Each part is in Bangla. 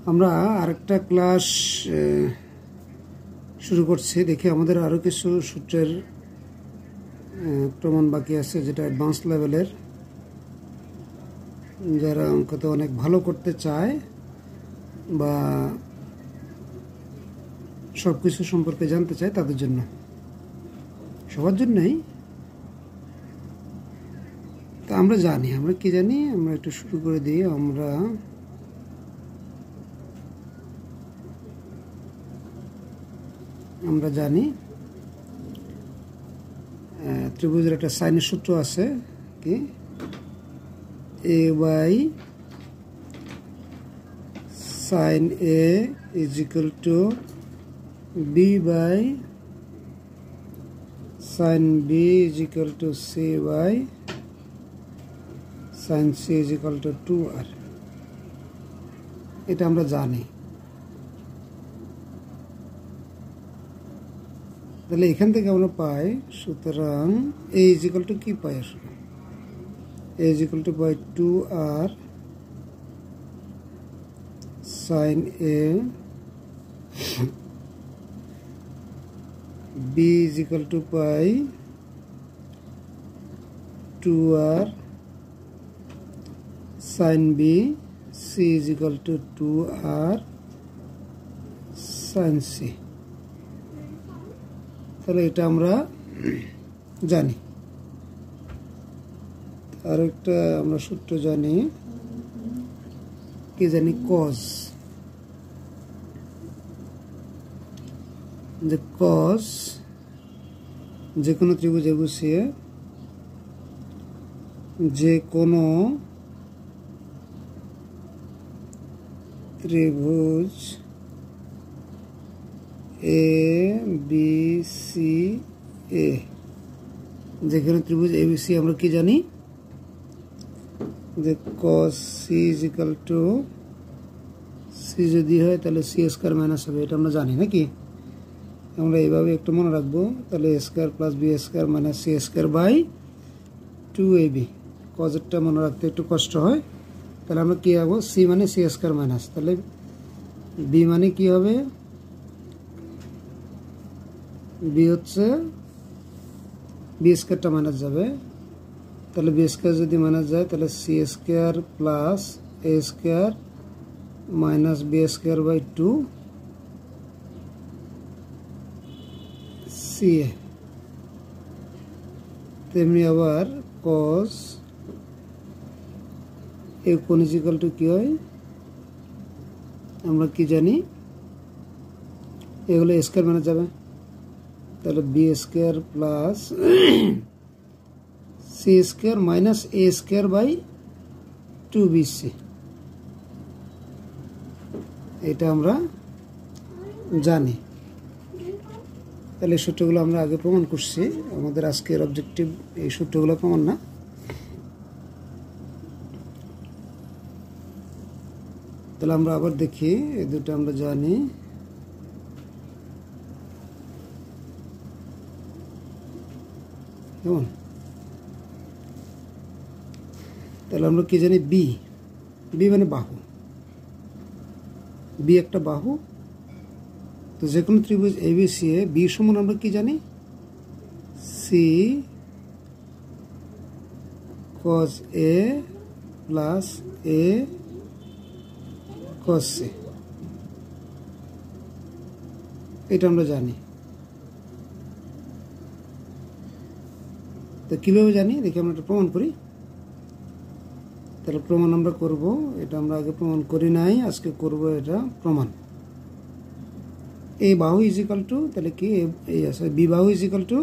আমরা আরেকটা ক্লাস শুরু করছি। দেখি আমাদের আরও কিছু সূত্রের প্রমাণ বাকি আছে, যেটা অ্যাডভান্স লেভেলের। যারা অঙ্কতে অনেক ভালো করতে চায় বা সব কিছু সম্পর্কে জানতে চায় তাদের জন্য, সবার জন্যই। তা আমরা জানি, আমরা কি জানি, আমরা একটু শুরু করে দিই। আমরা জানি ত্রিভুজের একটা সাইনের সূত্র আছে, কি a by sin a is equal to b by sin b is equal to c by sin c is equal to 2r। এটা আমরা জানি। তাহলে এখান থেকে আমরা পাই, সুতরাং a is equal to কি পাই? আসলে a is equal to by 2r sin a, b is equal to by 2r sin b, c is equal to 2r sin c। তাহলে এটা আমরা জানি। আরেকটা আমরা সূত্র জানি, কি জানি, cos, যে cos যে কোনো ত্রিভুজে বসিয়ে যে কোনো ত্রিভুজ এ বি সি এ, যেখানে ত্রিভুজ এ বি সি, আমরা কি জানি যে cos c is equal to c যদি হয় তাহলে c স্কয়ার মাইনাস হবে। এটা আমরা জানি নাকি? আমরা এইভাবে একটু মনে রাখবো। তাহলে a square plus b square minus c square by 2ab। কজেরটা মনে রাখতে একটু কষ্ট হয়। তাহলে আমরা কি পাবো? c মানে c স্কয়ার মাইনাস, তাহলে b মানে কি হবে? b হচ্ছে b স্কয়ারটা মাইনাস যাবে, তাহলে b স্কয়ার যদি মাইনাস যায় তাহলে c square plus a square minus b square by 2 ca। তেমনি আবার cos a কোণ ইজ ইকুয়াল টু কি হয়? আমরা কি জানি? এগুলো a স্কয়ার মাইনাস যাবে, তাহলে b square plus c square minus a square by 2bc। এটা আমরা জানি। তাহলে এই সূত্রগুলো আমরা আগে প্রমাণ করছি। আমাদের আজকের অবজেক্টিভ এই সূত্রগুলো প্রমাণ না। তাহলে আমরা আবার দেখি, এই দুটো আমরা জানি। কেমন? তাহলে আমরা কি জানি? বি, বি মানে বাহু। বি একটা বাহু। তো যে কোনো ত্রিভুজ এবিসি এ বি সমান আমরা কি জানি? C cos a plus a cos c, এটা আমরা জানি। তো কিভাবে জানি? দেখি আমরা এটা প্রমাণ করি। তাহলে প্রমাণ আমরা করব। এটা আমরা আগে প্রমাণ করি নাই, আজকে করব এটা প্রমাণ। a বাহু ইজ ইকুয়াল টু, তাহলে কি এই আছে, বি বাহু is equal to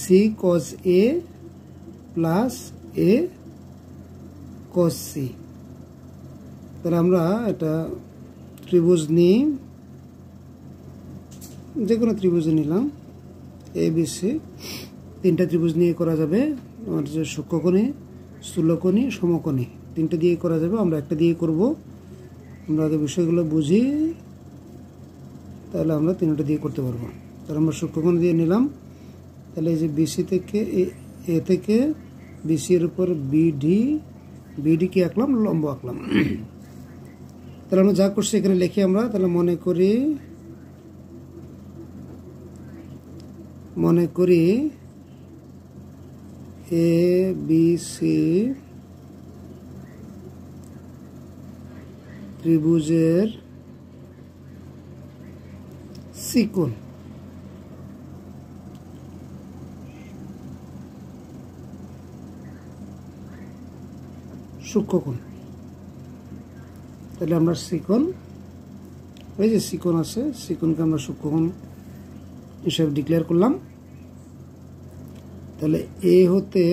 C cos a plus a cos c। তাহলে আমরা এটা ত্রিভুজ নিই, যে কোনো ত্রিভুজ নিলাম, এ বি সি। তিনটা ত্রিভুজ নিয়ে করা যাবে। আমার যে সূক্ষ্মকোণী, স্থূলকোণী, সমকোণী, তিনটা দিয়ে করা যাবে। আমরা একটা দিয়ে করব। আমরা আগে বিষয়গুলো বুঝি, তাহলে আমরা তিনটা দিয়ে করতে পারবো। তাহলে আমরা সূক্ষ্মকোণ দিয়ে নিলাম। তাহলে এই যে বিসি থেকে এ থেকে বিসি এর উপর বিডি, বিডি কি আঁকলাম? লম্ব আঁকলাম। তাহলে আমরা যা করছি এখানে লিখি আমরা, তাহলে মনে করি এ বি সি ত্রিভুজের চিকোণ সূক্ষ্মকোণ। তাহলে আমরা চিকোণ, এই যে চিকোণ আছে, চিকোণকে আমরা সূক্ষ্মকোণ হিসাবে ডিক্লেয়ার করলাম। তাহলে এ হতে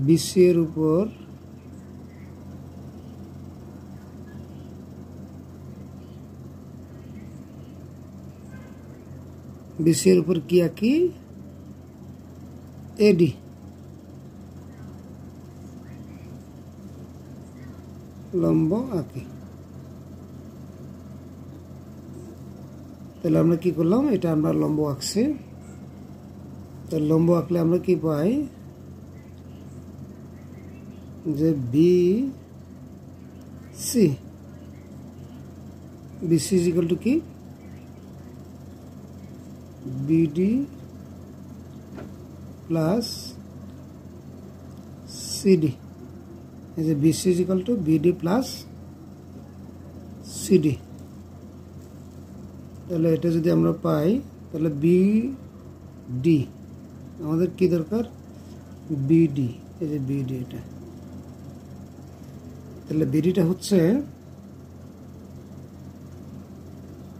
বিসি এর উপর কি আঁকি, এডি। লম্ব আঁকি। তাহলে আমরা কি করলাম, এটা আমরা লম্ব আঁকছি। তাহলে লম্ব আঁকলে আমরা কি পাই, যে B C is equal to কি, বিডি প্লাস সিডি। এই যে BC is equal to BD plus CD. তাহলে এটা যদি আমরা পাই, তাহলে বিডি আমাদের কি দরকার, বিডি। এই যে বিডি, এটা তাহলে বিডিটা হচ্ছে,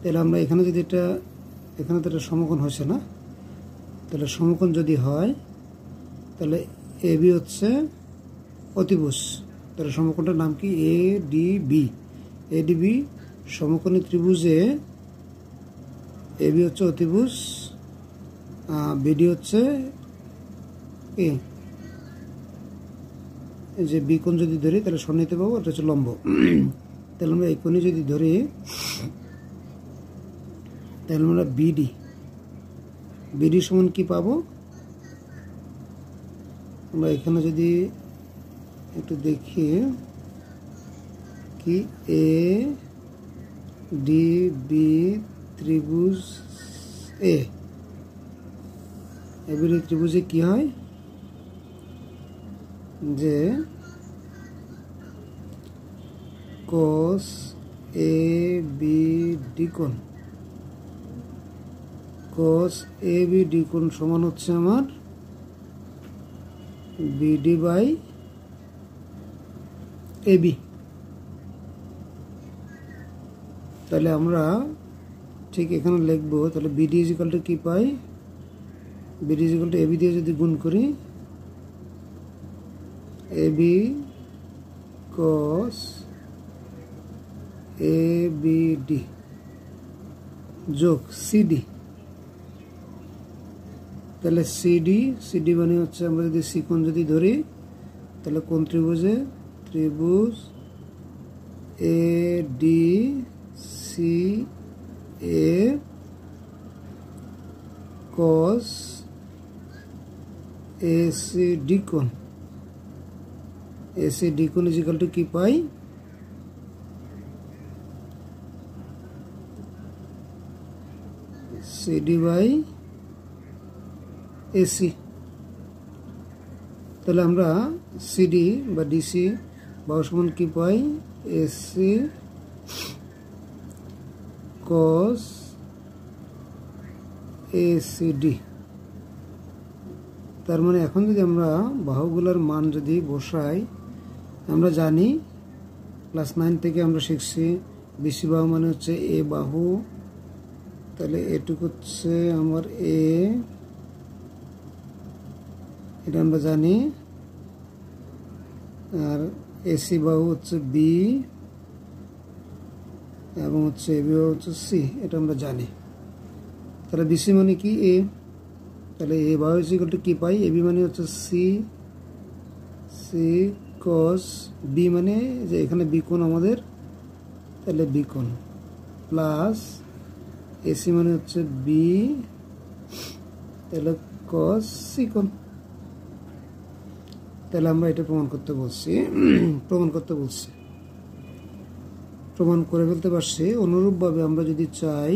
তাহলে আমরা এখানে যদি এখানে তো এটা সমকোণ হয়েছে না, তাহলে সমকোণ যদি হয় তাহলে এ বি হচ্ছে অতিভুজ। তাহলে সমকোণটার নাম কি, এডিবি সমকোণী ত্রিভুজে এ বি হচ্ছে অতিভুজ, বিডি হচ্ছে কি, এই যে বি কোণ যদি ধরি তাহলে সন্নিহিত পাবো, এটা হচ্ছে লম্ব। তাহলে আমরা এই কোণে যদি ধরি, তাহলে আমরা বিডি সমান কি পাবো, আমরা এখানে যদি একটু দেখি কি, এ ডি বি ত্রিভুজ এবারে ত্রিভুজে কি হয়, যে cos এ বি ডি কোণ, cos এ বি ডি কোণ সমান হচ্ছে আমার বিডি বাই এবি। তাহলে আমরা ঠিক এখানে লিখবো, তাহলে বিডি ইজ ইকুয়াল টু কি পাই, BD is equal to AB দিয়ে যদি গুণ করি, AB cos A B D যোগ সিডি। তাহলে সিডি মানে হচ্ছে, আমরা যদি সি কোণ যদি ধরি, তাহলে কোন ত্রিভুজে, ত্রিভুজ A D C A cos A C D কোণ, এসি ডি কোণ ইজ ইকুয়াল টু কি পাই, সিডি বাই এসি। তাহলে আমরা সিডি বা ডিসি বা সমান কি পাই, এসি cos এসিডি। তার মানে এখন যদি আমরা বাহুগুলোর মান যদি বসাই, আমরা জানি ক্লাস 9 থেকে আমরা শিখছি বিসি বাহু মানে হচ্ছে এ বাহু, তাহলে এটুকু হচ্ছে আমার এ, এটা আমরা জানি। আর এসি বাহু হচ্ছে বি এবং হচ্ছে এ বাহু হচ্ছে সি, এটা আমরা জানি। তাহলে বিসি মানে কি, এ। তাহলে এ বাহু ইজ ইকুয়াল টু কি পাই, এবি মানে হচ্ছে সি cos বি মানে যে এখানে বি কোণ আমাদের, তাহলে বি কোণ প্লাস এসি মানে হচ্ছে বি, তাহলে cos সি কোণ। তাহলে আমরা এটা প্রমাণ করতে বলছি। প্রমাণ করে ফেলতে পারছি। অনুরূপভাবে আমরা যদি চাই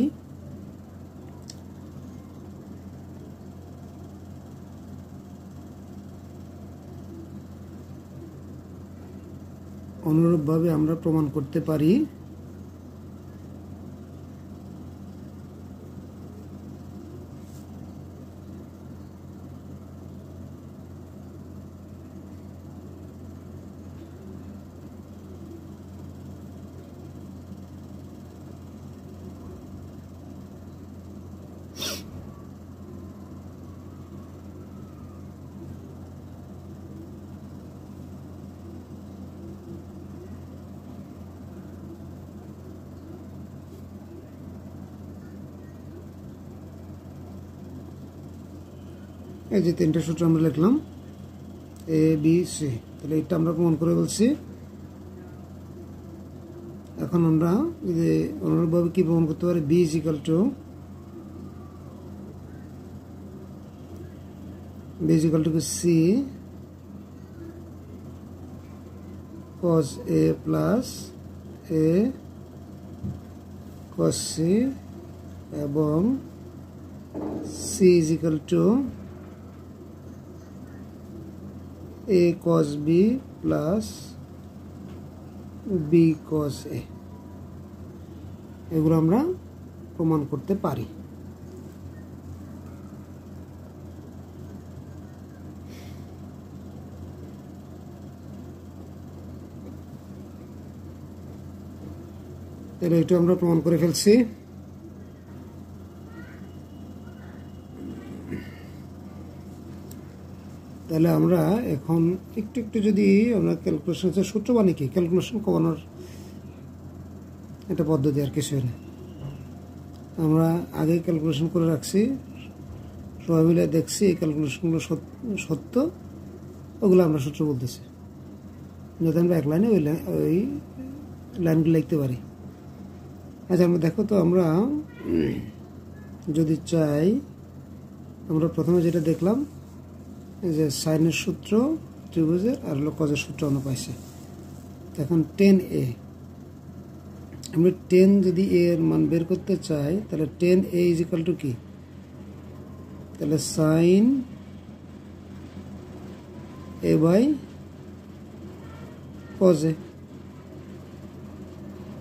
আমরা প্রমাণ করতে পারি এই যে তিনটা সূত্র আমরা লিখলাম এ বি সি, তাহলে এটা আমরা প্রমাণ করে বলছি। এখন আমরা যদি অনুরূপভাবে কি প্রমাণ করতে পারি, B is equal to C cos a plus a cos c এবং c is equal to a cos b plus b cos a, এগুলো আমরা প্রমাণ করতে পারি। তাহলে এটা আমরা প্রমাণ করে ফেলছি। তাহলে আমরা এখন একটু যদি আমরা ক্যালকুলেশন সূত্র মানে কি ক্যালকুলেশন কমানোর এটা পদ্ধতি আর কিছু না। আমরা আগে ক্যালকুলেশন করে রাখছি, সবাই মিলে দেখছি এই ক্যালকুলেশনগুলো সত্য, ওগুলো আমরা সূত্র বলতেছি, যাতে আমরা এক লাইনে ওই লাইনগুলো লিখতে পারি। আচ্ছা আমরা দেখো তো, আমরা যদি চাই, আমরা প্রথমে যেটা দেখলাম যে সাইনের সূত্র ত্রিভুজের আর হলো কজের সূত্র আমরা পাইছি। এখন 10a, আমরা 10 যদি a এর মান বের করতে চাই তাহলে 10a ইজ ইকুয়াল টু কি, তাহলে sine a by cos a।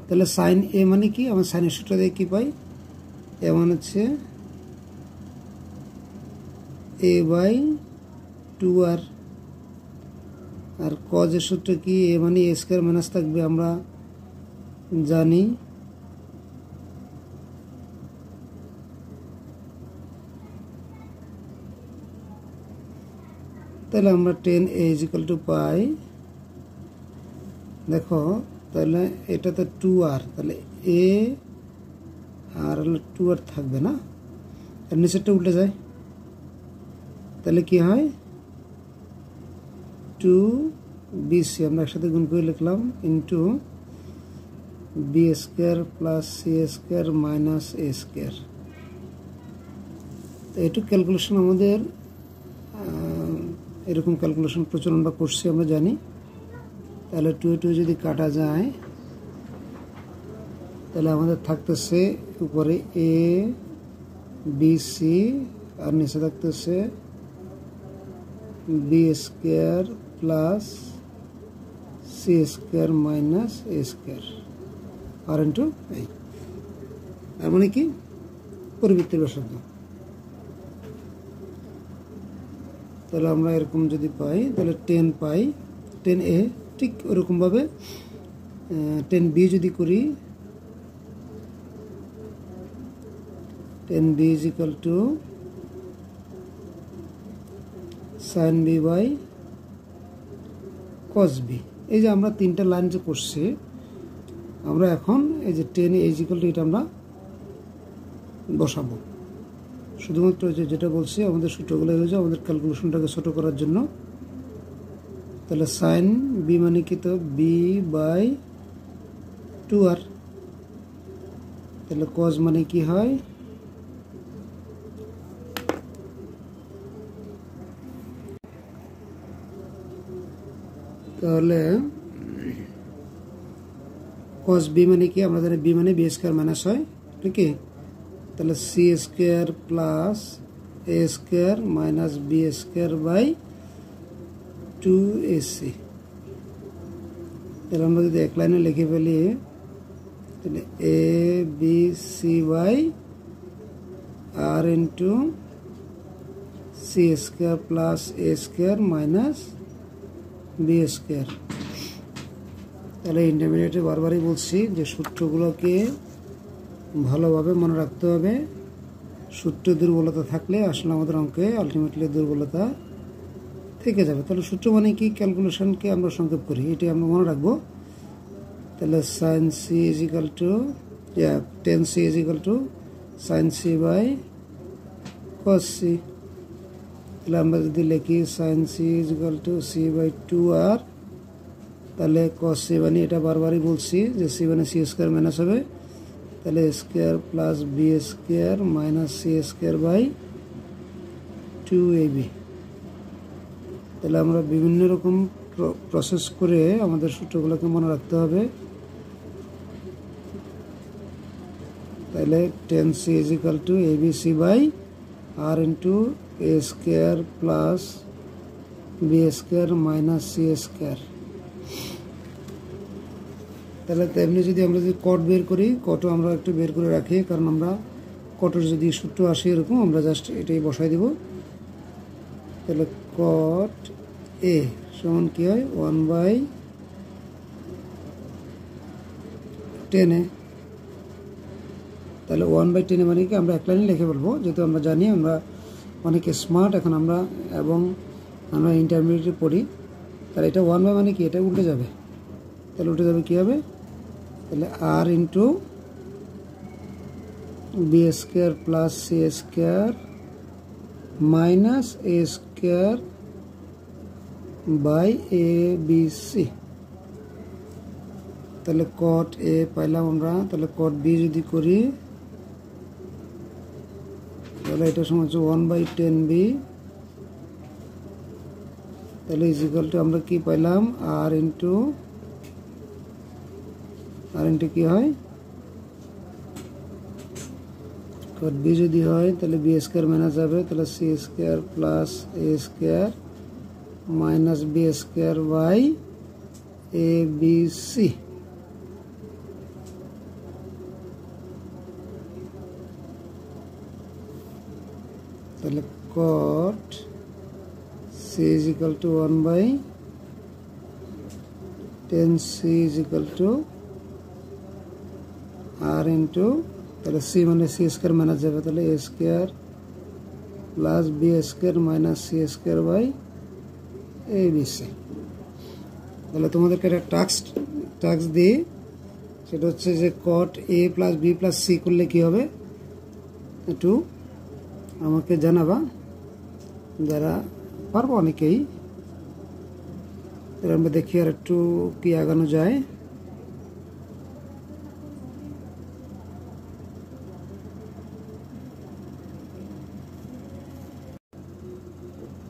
তাহলে সাইন a মানে কি, আমরা সাইনের সূত্র দিয়ে কি পাই, a মানে হচ্ছে a বাই 2r, আর কজের সূত্র কি, a মানে a স্কয়ার মাইনাস থাকবে, আমরা জানি। তাহলে আমরা 10a ইজ ইকুয়াল টু পাই, দেখো তাহলে এটা তো 2r, তাহলে a আর হলো 2r থাকবে না, আর নিচেরটা উল্টে যায়, তাহলে কি হয় 2bc, আমরা একসাথে গুণ করে লিখলাম into B square plus C square minus A square. তো এটুক ক্যালকুলেশন আমাদের এরকম ক্যালকুলেশন প্রচুর আমরা করছি, আমরা জানি। তাহলে 2 যদি কাটা যায় তাহলে আমাদের থাকতেছে উপরে এ বি সি আর নিচে থাকতেছে B square plus C square minus A square আর ইন্টু এই, তার মানে কি পরিবৃত্তির ব্যাসার্ধ। তাহলে আমরা এরকম যদি পাই তাহলে 10 পাই, 10a, ঠিক ওরকমভাবে 10b যদি করি, 10b is equal to sin b by cos b। এই যে আমরা তিনটা লাইন যে করছি, আমরা এখন এই যে 10 is equal to এটা আমরা বসাবো। শুধুমাত্র যেটা বলছি আমাদের সূত্রগুলো হয়েছে আমাদের ক্যালকুলেশনটাকে ছোট করার জন্য। তাহলে সাইন বি মানে কি, তো বি বাই 2r, তাহলে কজ মানে কি হয়, তাহলে cos b মানে কি আমরা জানি b মানে b স্কয়ার মাইনাস হয় ঠিক কি তাহলে c square plus a square minus b square by 2ac তাহলে আমরা যদি এক লাইনে লিখে ফেলি তাহলে a b c by r into c square plus a square minus b square তাহলে ইন্টারমিডিয়েটে বারবারই বলছি যে সূত্রগুলোকে ভালোভাবে মনে রাখতে হবে সূত্রে দুর্বলতা থাকলে আসলে আমাদের অঙ্কে আলটিমেটলি দুর্বলতা থেকে যাবে তাহলে সূত্র মানে কি ক্যালকুলেশনকে আমরা সংক্ষেপ করি এটাই আমরা মনে রাখবো তাহলে sin c is equal to tan c is equal to sin c by cos c তাহলে আমরা যদি লিখি sin c is equal to c by 2r তাহলে cos c মানে এটা বারবারই বলছি যে c মানে c স্কয়ার মাইনাস হবে তাহলে a square plus b square minus c square by 2ab তাহলে আমরা বিভিন্ন রকম প্রসেস করে আমাদের সূত্রগুলোকে মনে রাখতে হবে তাহলে tan c is equal to abc by r into a square plus b square minus c square তাহলে তেমনি যদি আমরা যদি কট বের করি কটও আমরা একটু বের করে রাখি কারণ আমরা কটের যদি সূত্র আসে এরকম আমরা জাস্ট এটাই বসাই দেব তাহলে কট a সমান কি হয় 1/10 তাহলে 1/10 মানে কি আমরা এক লাইনে লিখে বলবো যেহেতু আমরা জানি আমরা অনেকে স্মার্ট এখন আমরা এবং আমরা ইন্টারমিডিয়েটে পড়ি তাহলে এটা 1 বাই মানে কি এটা উল্টে যাবে তাহলে উল্টে যাবে কি হবে তাহলে r into b square plus c square minus a square by abc তাহলে cot a পাইলাম আমরা তাহলে cot b যদি করি তাহলে এটা সমান হচ্ছে 1/10b তাহলে ইজ ইকুয়াল টু আমরা কি পাইলাম r ইনটু কি হয় cot b যদি হয় তাহলে b স্কয়ার মাইনাস যাবে তাহলে c square plus a square minus b square by abc তাহলে cot c is equal to 1/10c is equal to r into তাহলে c মানে c স্কয়ার মাইনাস যাবে তাহলে a square plus b square minus c square by abc তাহলে তোমাদেরকে একটা টাস্ক দিই সেটা হচ্ছে যে cot a plus b plus c করলে কি হবে একটু আমাকে জানাবা যারা পারবো অনেকেই তাহলে আমরা দেখি আর একটু কি আগানো যায়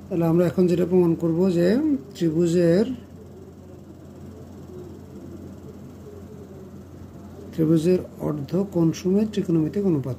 তাহলে আমরা এখন যেটা প্রমাণ করব যে ত্রিভুজের অর্ধ কোণ সময়ের ত্রিকোণমিতিক অনুপাত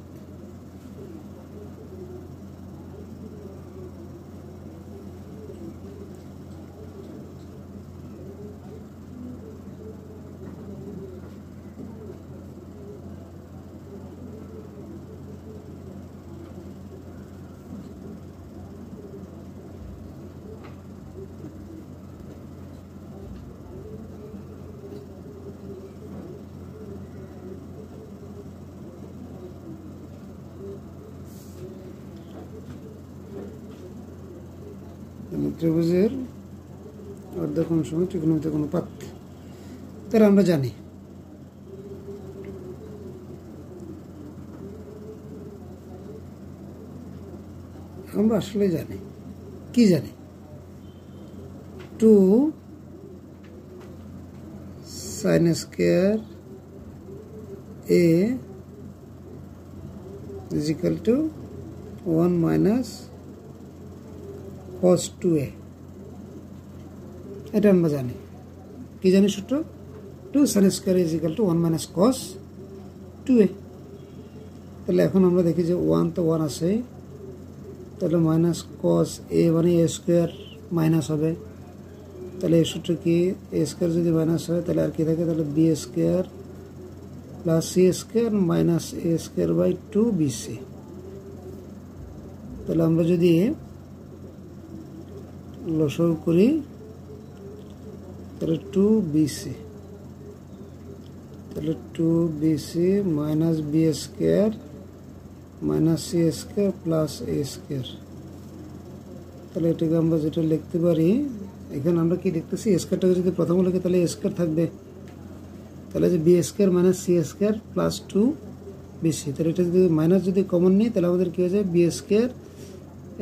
ত্রিভুজের অর্ধকোণ সময় ত্রিকোণমিতিক অনুপাত তাহলে আমরা জানি আমরা আসলে জানি কি জানি 2 sin square a is equal to 1 minus cos 2a এটা আমরা জানি কি জানি সূত্র 2 two sine square is equal to 1 minus cos 2a। তাহলে এখন আমরা দেখি যে 1 তো 1 আছে, তাহলে মাইনাস কস এ মানে এ স্কোয়ার মাইনাস হবে। তাহলে এই সূত্র কি, এ স্কোয়ার যদি মাইনাস হয় তাহলে আর কি থাকে, তাহলে B square plus C square minus A square by 2bc। তাহলে আমরা যদি লসাগু করি তাহলে 2bc, তাহলে 2bc minus B square minus C square plus A square. তাহলে এটাকে আমরা যেটা লিখতে পারি, এখানে আমরা কি লিখতেছি, স্কোয়ারটাকে যদি প্রথমে লিখি তাহলে স্কোয়ার থাকবে, তাহলে যে B square minus C square plus 2bc। তাহলে এটা যদি মাইনাস যদি কমন নিই তাহলে আমাদের কী হয়ে যায়, বি স্কোয়ার,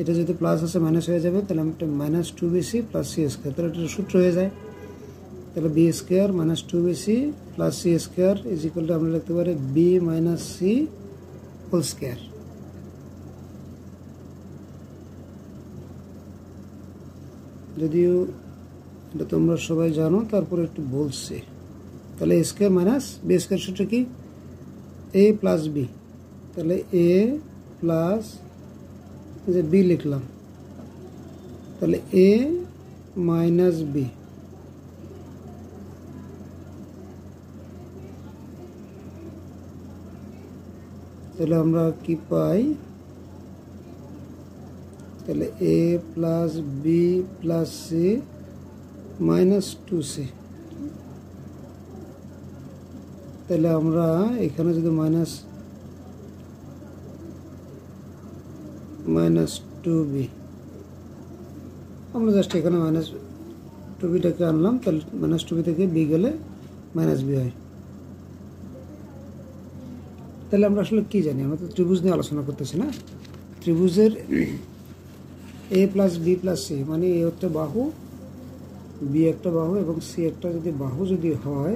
এটা যদি প্লাস আছে মাইনাস হয়ে যাবে, তাহলে আমরা minus 2bc plus C square, তাহলে এটা সূত্র হয়ে যায়। তাহলে B square minus 2bc plus C square is equal to আমরা লিখতে পারি B minus C whole square. যদিও এটা তোমরা সবাই জানো, তারপরে একটু বলছি। তাহলে A square minus B square সূত্র কি, এ প্লাস বি, তাহলে এ প্লাস যে বি লিখলাম, তাহলে এ মাইনাস বি, তাহলে আমরা কি পাই, তাহলে A plus B plus C minus 2c। তাহলে আমরা এখানে যদি মাইনাস 2b, আমরা জাস্ট এখানে মাইনাস 2bটাকে আনলাম, তাহলে মাইনাস 2b থেকে বি গেলে মাইনাস বি হয়। তাহলে আমরা আসলে কি জানি, আমরা তো ত্রিভুজ নিয়ে আলোচনা করতেছি না। ত্রিভুজের এ প্লাস বি প্লাস সি মানে এ একটা বাহু, বি একটা বাহু এবং সি একটা যদি বাহু যদি হয়,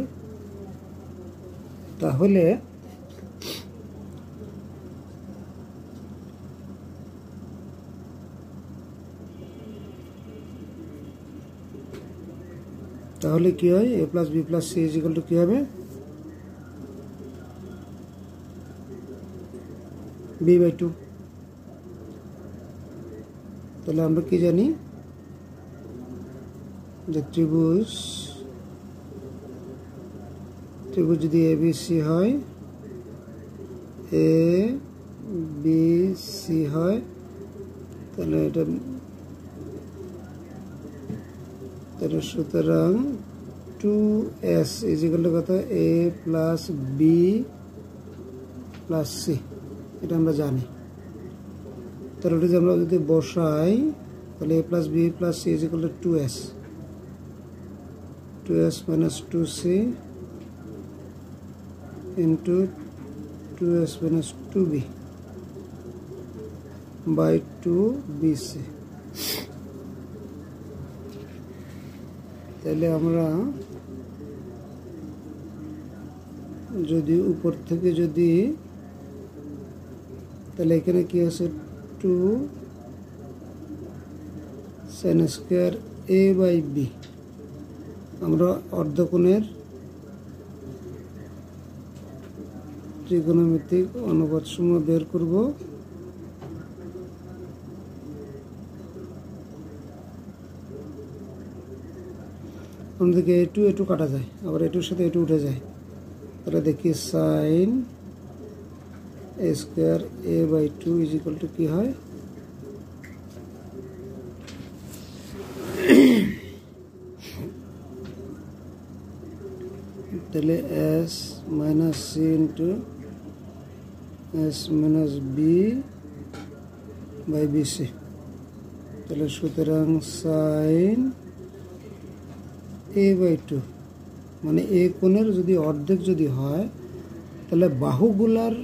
তাহলে কি হয়, A plus B plus C is equal to কি হবে, b/2। তাহলে আমরা কি জানি যে ত্রিভুজ যদি এ বি সি হয়, এ বি সি হয়, তাহলে এটা সুতরাং 2s ইজ ইকুয়াল টু কত, A plus B plus C, এটা আমরা জানি। তাহলে যদি আমরা যদি বসাই তাহলে A plus B plus C is equal to 2s minus 2c into 2s minus 2b by 2bc। তাহলে আমরা যদি উপর থেকে যদি, তাহলে এখানে কি আছে 2 sin square a by b, আমরা অর্ধকোণের ত্রিকোণমিতিক অনুপাত সমূহ বের করব। অন্যদিকে a2 কাটা যায়, আবার a2 এর সাথে a2 উঠে যায়, তাহলে দেখি sin a square a by 2 is equal to কি হয়, তাহলে s minus C into s minus B by BC. তাহলে সুতরাং সাইন a বাই 2 মানে এ কোণের যদি অর্ধেক যদি হয়, তাহলে বাহুগুলার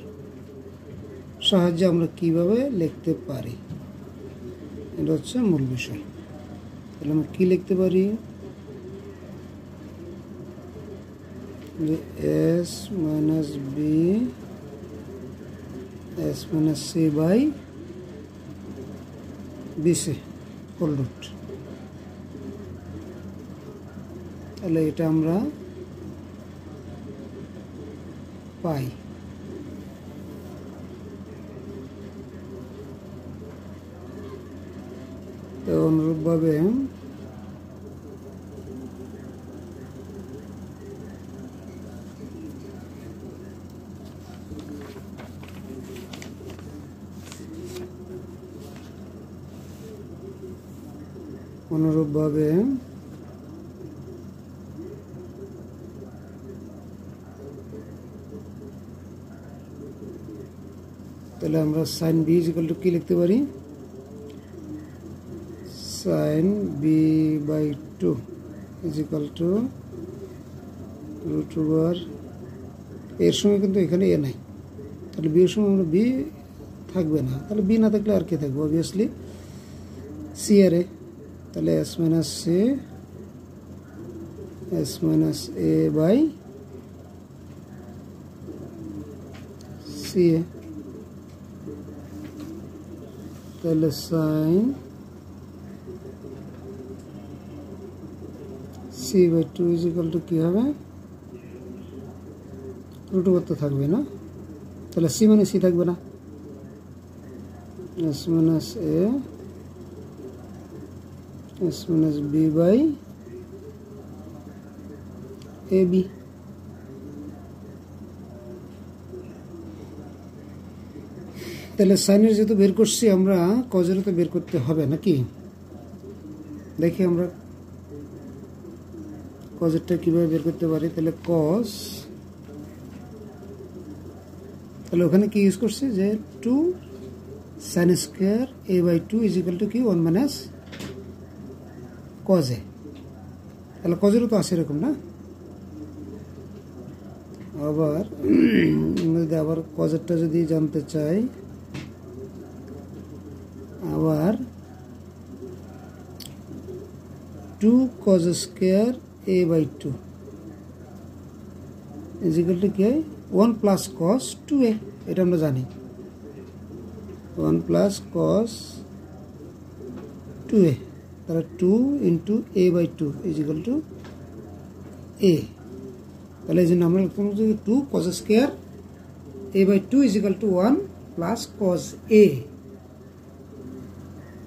সাহায্যে আমরা কিভাবে লিখতে পারি, এটা হচ্ছে মূল বিষয়। তাহলে আমরা কি লিখতে পারি, যে s minus B s minus C by BC whole root. তাহলে এটা আমরা পাই। তো অনুরূপভাবে তাহলে আমরা sin b ইকুয়াল টু কি লিখতে পারি, sin b/2 is equal two √, এর সময় কিন্তু এখানে এ নাই, তাহলে বি এর সময় আমরা বি থাকবে না, তাহলে বি না থাকলে আর কে থাকবে, অবভিয়াসলি সি আর এ, তাহলে s minus A by C A, তাহলে sin c/2 is equal to কি হবে, √, তো থাকবে না, তাহলে সি মানে সি থাকবে না, s minus B by A B. তাহলে সাইনের যেহেতু বের করছি আমরা, কজেরও তো বের করতে হবে নাকি, দেখি আমরা কজেরটা কিভাবে বের করতে পারি। তাহলে কজ, তাহলে ওখানে কি ইউজ করছি যে 2 sin square a/2 is equal to কি 1 মাইনাস কজ এ, তাহলে কজেরও তো আছে এরকম না। আবার যদি আবার কজেরটা যদি জানতে চাই, আবার 2 cos square a/2 is equal to কি 1 প্লাস cos 2a, এটা আমরা জানি 1 প্লাস cos 2a, তাহলে 2 into a/2 is equal to a, তাহলে এই জন্য আমরা লিখলাম যে 2 cos square a/2 is equal to 1 plus cos a।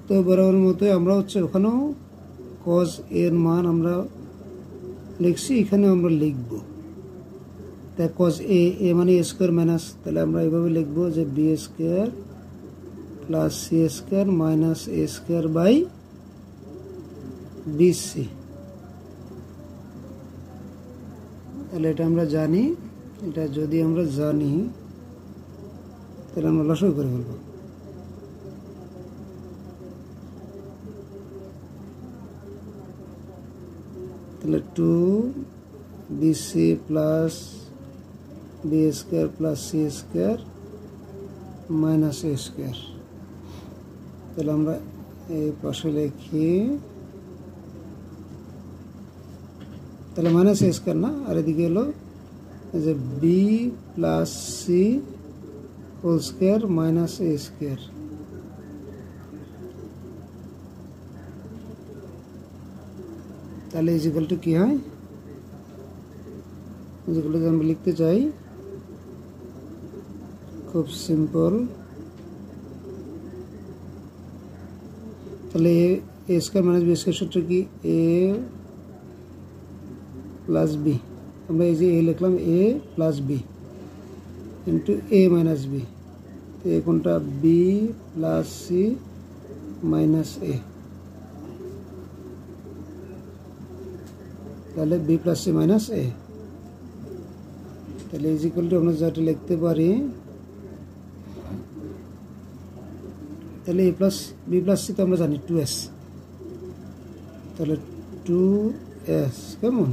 তো বরাবর মতো আমরা হচ্ছে ওখানেও cos এর মান আমরা লিখছি, এখানে আমরা লিখব, তাই cos a মানে a স্কয়ার মাইনাস, তাহলে আমরা এইভাবে লিখব যে b square plus c square minus a square by bc। তাহলে এটা আমরা জানি, এটা যদি আমরা জানি তাহলে আমরা লসাগু করে ফেলব। তাহলে 2bc plus b square plus c square minus a square, তাহলে আমরা এই পাশে লিখি, তাহলে মাইনাস a স্কয়ার না, আর এদিকে হলো যে b plus c whole square minus a square, তাহলে ইজ ইকুয়াল টু কি হয়, যেগুলো আমরা লিখতে চাই খুব সিম্পল, তাহলে a square minus b square সূত্র কি a প্লাস b, আমরা এই যে a লিখলাম a plus b into a minus b, তো এই কোনটা b plus c minus a, তাহলে b plus c minus a, তাহলে ইজ ইকুয়াল টু আমরা যেটা লিখতে পারি, তাহলে a plus b plus c তো আমরা জানি 2s, তাহলে 2s কেমন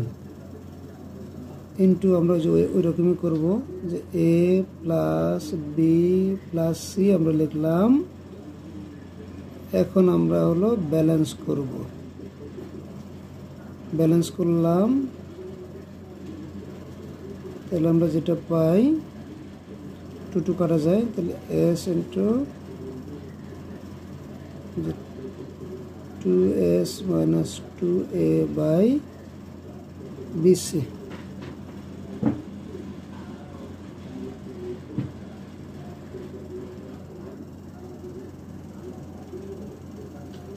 ইন্টু আমরা যে ওই রকমই করবো যে a plus b plus c আমরা লিখলাম, এখন আমরা হলো ব্যালেন্স করব, ব্যালেন্স করলাম, তাহলে আমরা যেটা পাই 2 কাটা যায়, তাহলে s into 2s minus 2a by bc,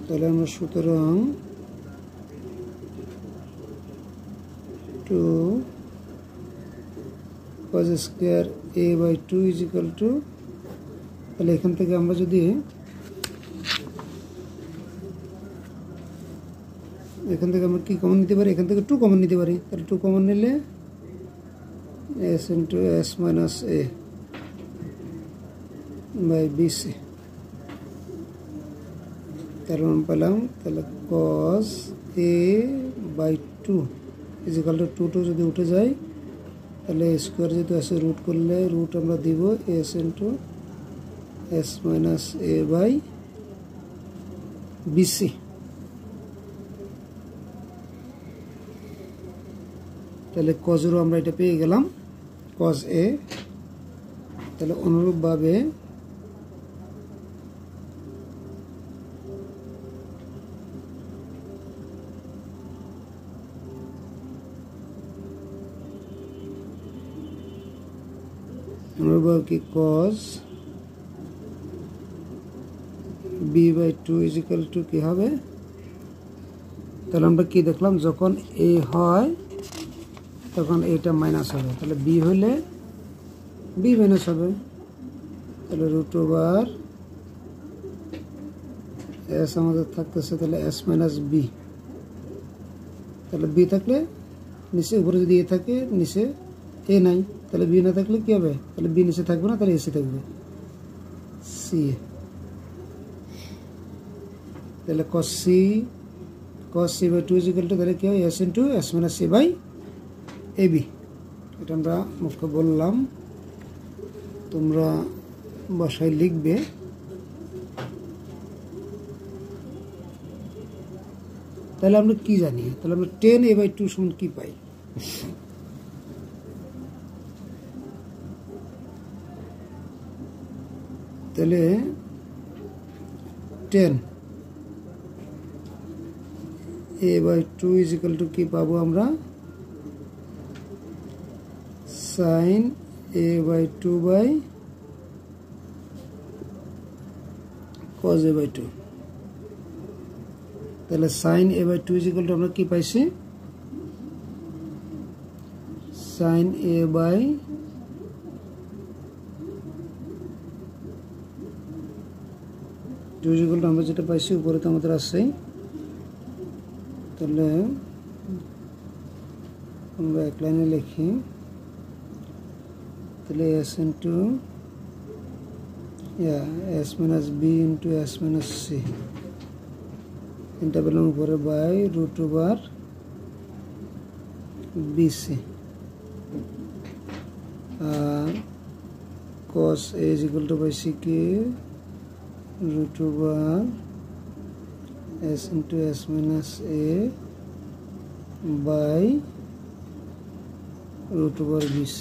তাহলে আমরা সুতরাং 2 cos square a/2 is equal to, তাহলে এখান থেকে আমরা যদি এখান থেকে আমরা কি কমন নিতে পারি, এখান থেকে 2 কমন নিতে পারি। তাহলে 2 কমন নিলে s into s minus a by bc, তার মান পেলাম। তাহলে cos a/2 is equal to 2 যদি উঠে যায় তাহলে স্কোয়ার যেহেতু আছে রুট করলে রুট আমরা দিব s into s minus a by bc। তাহলে cos-এরও আমরা এটা পেয়ে গেলাম cos a। তাহলে অনুরূপভাবে কি cos b/2 is equal to কি হবে, তাহলে আমরা কি দেখলাম যখন a হয় তখন এটা মাইনাস হবে, তাহলে b হলে b মাইনাস হবে। তাহলে রুট ওভার s আমাদের থাকতেছে তাহলে s মাইনাস b, তাহলে b থাকলে নিচে, উপরে যদি a থাকে নিচে a নাই, তাহলে b না থাকলে কি হবে, তাহলে b নিচে থাকবে না, তাহলে ac থাকবে c। তাহলে cos c/2 is equal to, তাহলে কি হয় s into s minus c by ab। এটা আমরা মুখ্য বললাম, তোমরা বাসায় লিখবে। তাহলে আমরা কি জানি, তাহলে আমরা 10a/2 সমান কি পাই, তাহলে 10a/2 ইজ ইকুয়াল টু কি পাবো আমরা, sin a/2 by cos a/2। তাহলে sin a/2 is equal to আমরা কি পাইছি, sin a/2 is equal to আমরা যেটা পাইছি উপরে তো আমাদের আছে। তাহলে আমরা এক লাইনে লিখি, তাহলে s into s minus b into s minus c, এটা পেলাম উপরে বাই রুট ওভার bc। আর cos a is equal to পাইছি কি root over s into s minus a by root over bc।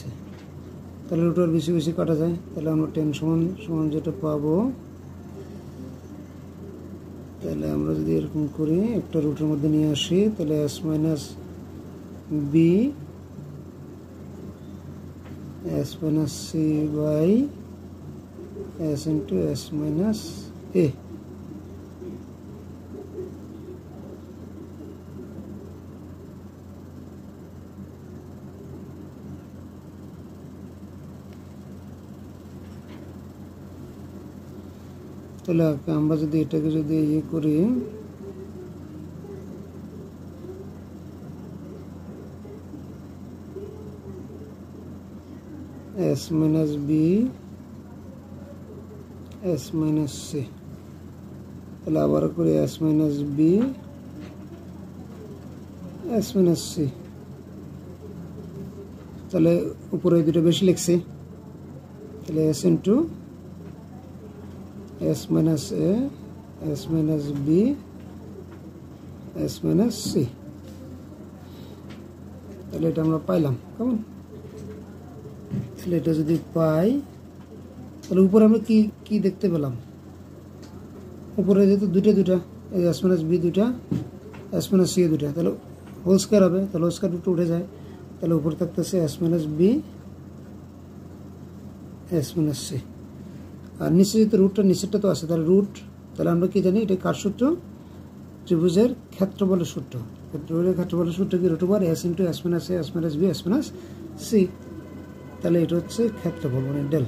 তাহলে রুট ওভার bc কাটা যায়, তাহলে আমরা 10 সমান যেটা পাবো, তাহলে আমরা যদি এরকম করি একটা রুটের মধ্যে নিয়ে আসি, তাহলে s minus b s minus c by s into s minus a। তাহলে আমরা যদি এটাকে যদি ইয়ে করি, s minus b s minus c, তাহলে আবার করি s minus b s minus c। তাহলে উপরে দুটো বেশি লিখছি, তাহলে s into s minus a s minus b s minus c। তাহলে এটা আমরা পাইলাম কেমন, তাহলে এটা যদি পাই তাহলে উপরে আমরা কি কি দেখতে পেলাম, উপরে যেহেতু দুটা s মাইনাস b দুটা s মাইনাস c দুটা, তাহলে হোল স্কয়ার হবে, তাহলে হোল স্কয়ার দুটো উঠে যায়, তাহলে উপরে থাকতেছে s minus b s minus c। আর নিচে যেহেতু রুটটা নিচেরটা তো আছে, তাহলে রুট, তাহলে আমরা কি জানি এটা কার সূত্র, ত্রিভুজের ক্ষেত্রফলের সূত্র। ত্রিভুজের ক্ষেত্রফলের সূত্র কি root over S into S minus A S minus B S minus C. তাহলে এটা হচ্ছে ক্ষেত্রফল মানে ডেল।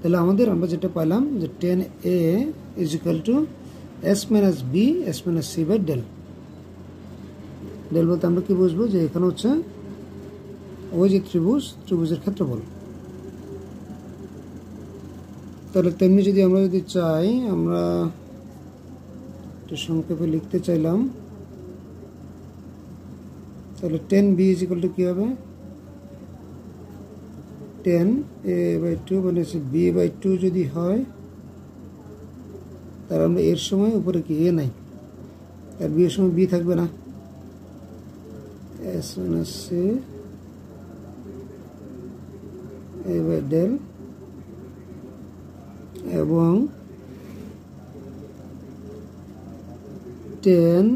তাহলে আমরা যেটা পাইলাম যে tan a is equal to S minus B S minus C by del. Del বলতে আমরা কি বুঝবো যে এখানে হচ্ছে ওই যে ত্রিভুজের ক্ষেত্রফল। তাহলে তেমনি যদি আমরা চাই, আমরা একটু সংক্ষেপে লিখতে চাইলাম, তাহলে tan b is equal to কি হবে, tan a বাই 2 মানে b বাই 2 যদি হয়, তাহলে আমরা এর সময় উপরে কি a নাই, আর b এর সময় b থাকবে না, s minus c a by del, এবং tan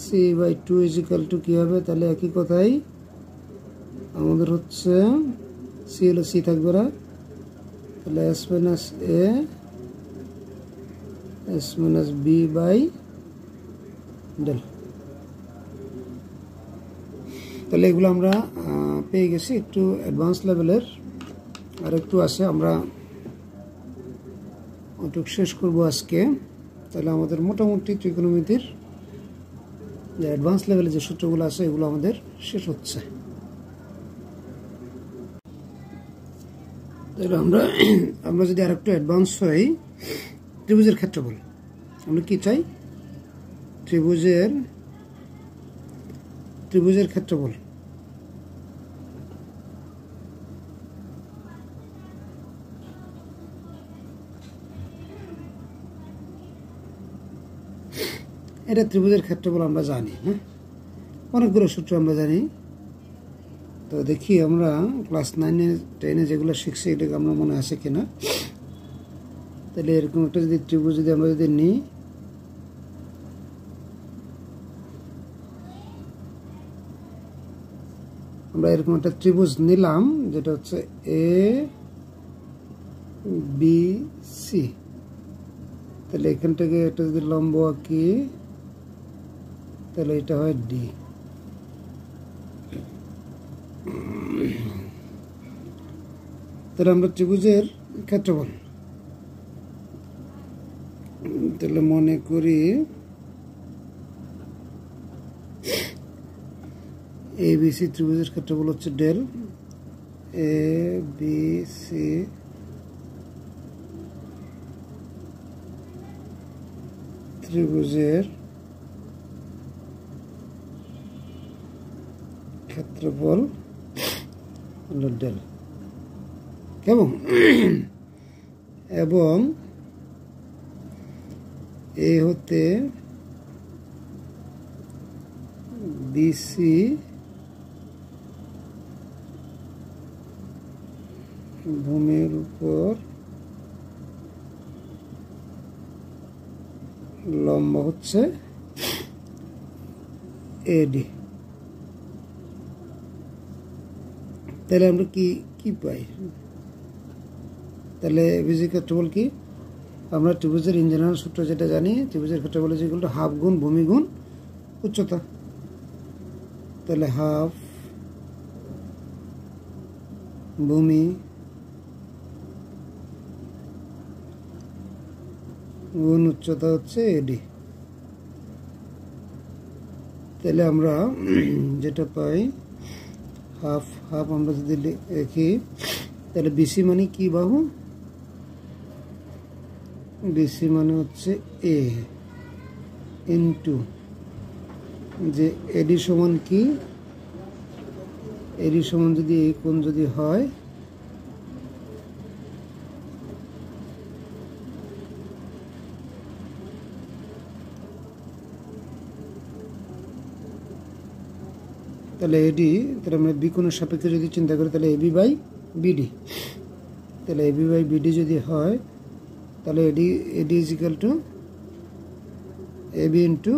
c by 2 is equal to কি হবে, তাহলে একই কথাই আমাদের হচ্ছে c হলো c থাকবে না, তাহলে s minus a s minus b by del. তাহলে এগুলো আমরা পেয়ে গেছি। একটু অ্যাডভান্স লেভেলের আর একটু আছে, আমরা ওটুকু শেষ করব আজকে। তাহলে আমাদের মোটামুটি ত্রিকোণমিতির যে অ্যাডভান্স লেভেলে যে সূত্রগুলো আছে এগুলো আমাদের শেষ হচ্ছে। তাহলে আমরা যদি আরেকটু অ্যাডভান্স হই, ত্রিভুজের ক্ষেত্রফল আমরা কি চাই, ত্রিভুজের ক্ষেত্রফল। এটা ত্রিভুজের ক্ষেত্রফল আমরা জানি না, অনেকগুলো সূত্র আমরা জানি। তো দেখি আমরা ক্লাস 9-এ 10-এ যেগুলো শিখছি এটাকে আমরা মনে আছে কিনা। তাহলে এরকম একটা যদি ত্রিভুজ আমরা নিই, আমরা এরকম একটা ত্রিভুজ নিলাম যেটা হচ্ছে এ বি সি। তাহলে এখান থেকে একটা যদি লম্ব আঁকি, তাহলে এটা হয় ডি। তাহলে আমরা ত্রিভুজের ক্ষেত্রফল তাহলে মনে করি এ বি সি ত্রিভুজের ক্ষেত্রফল হচ্ছে ডেল। এ বি সি ত্রিভুজের ক্ষেত্রফল হলো ডেল, এবং এ হতে বিসি ভূমির উপর লম্ব হচ্ছে এডি। তাহলে আমরা কি পাই, তাহলে এবিসি ক্ষেত্রফল কি, আমরা ত্রিভুজের ইন জেনারেল সূত্র যেটা জানি, ত্রিভুজের ক্ষেত্রফল ইজ ইকুয়াল টু হাফ গুণ ভূমি গুণ উচ্চতা। তাহলে হাফ ভূমি গুণ উচ্চতা হচ্ছে এডি। তাহলে আমরা যেটা পাই হাফ আমরা যদি লিখি, তাহলে বিসি মানে কি বাহু, বিসি মানে হচ্ছে এ ইন্টু যে এডি সমান কি, এডি সমান যদি এই কোণ যদি হয়, তাহলে এডি, তাহলে আমরা বি কোণের সাপেক্ষে যদি চিন্তা করি, তাহলে এবি বাই বিডি। তাহলে এবি বাই বিডি যদি হয়, তাহলে AD is equal to AB into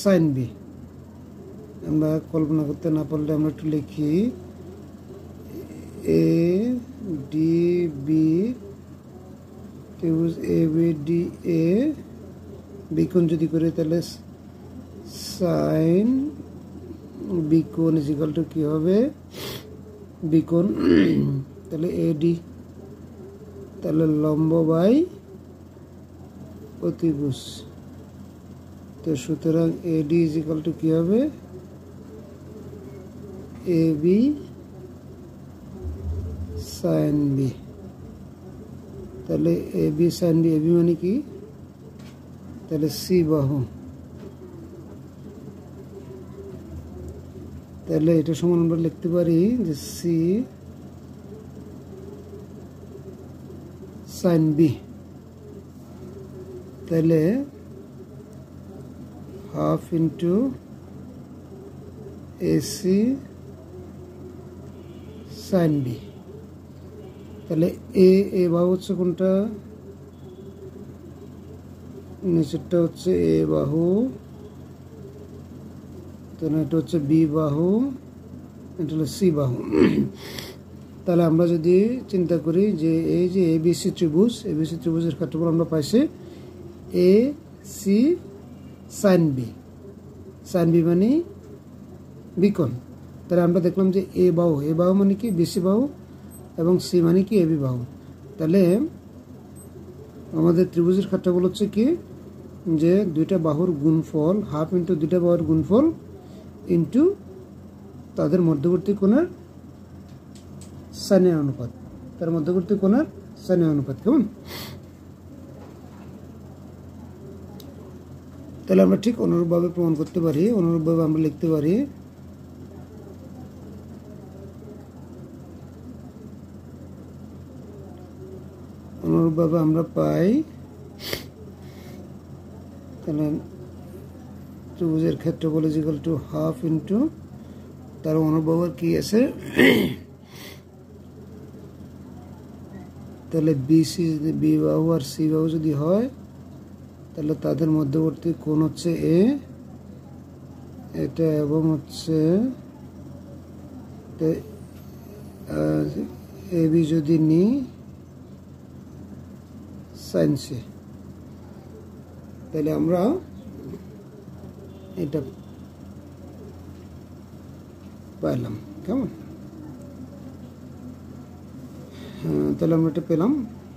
sine B. আমরা কল্পনা করতে না পারলে আমরা একটু লিখি এ ডি বি ত্রিভুজ A B D A B কোণ যদি করি তাহলে সাইন বি কোণ ইজ ইকুয়াল টু কি হবে, বি কোণ তাহলে এডি, তাহলে লম্ব বাই অতিভুজ। তো সুতরাং এডি ইজ ইকুয়াল টু কি হবে, এ বি সাইন বি। তাহলে A B sine B, A B মানে কি, তাহলে সি বাহু। তাহলে এটা সমান আমরা লিখতে পারি যে সি সাইন বি। তাহলে half into AC sine B. তাহলে এ বাহু হচ্ছে কোনটা, নিচেরটা হচ্ছে এ বাহু, তাহলে এটা হচ্ছে বি বাহু, এটা হলো সি বাহু। তাহলে আমরা যদি চিন্তা করি যে এই যে এবিসি ত্রিভুজ, এবিসি ত্রিভুজের ক্ষেত্রফল আমরা পাইছি A C sine B, sine B মানে বিকোণ। তাহলে আমরা দেখলাম যে এ বাহু, এ বাহু মানে কি বিসি বাহু, এবং সি মানে কি এবি বাহু। তাহলে আমাদের ত্রিভুজের ক্ষেত্রফল হচ্ছে কি, যে দুইটা বাহুর গুণফল, হাফ ইন্টু দুইটা বাহুর গুণফল ইন্টু তাদের মধ্যবর্তী কোণের সাইনের অনুপাত, তার মধ্যবর্তী কোণের সাইনের অনুপাত। কেমন? তাহলে আমরা ঠিক অনুরূপভাবে প্রমাণ করতে পারি, অনুরূপভাবে আমরা লিখতে পারি অনুরূপভাবে আমরা পাই, তাহলে ত্রিভুজের ক্ষেত্রফল is equal to half into তার অনুরূপভাবে কি আছে, তাহলে বিসি যদি বি বাহু আর সি বাহু যদি হয় তাহলে তাদের মধ্যবর্তী কোণ হচ্ছে এ, এটা এবং হচ্ছে এ বি যদি নি সাইন সি, তাহলে আমরা এটা পাইলাম। কেমন? তাহলে আমরা এটা পেলাম।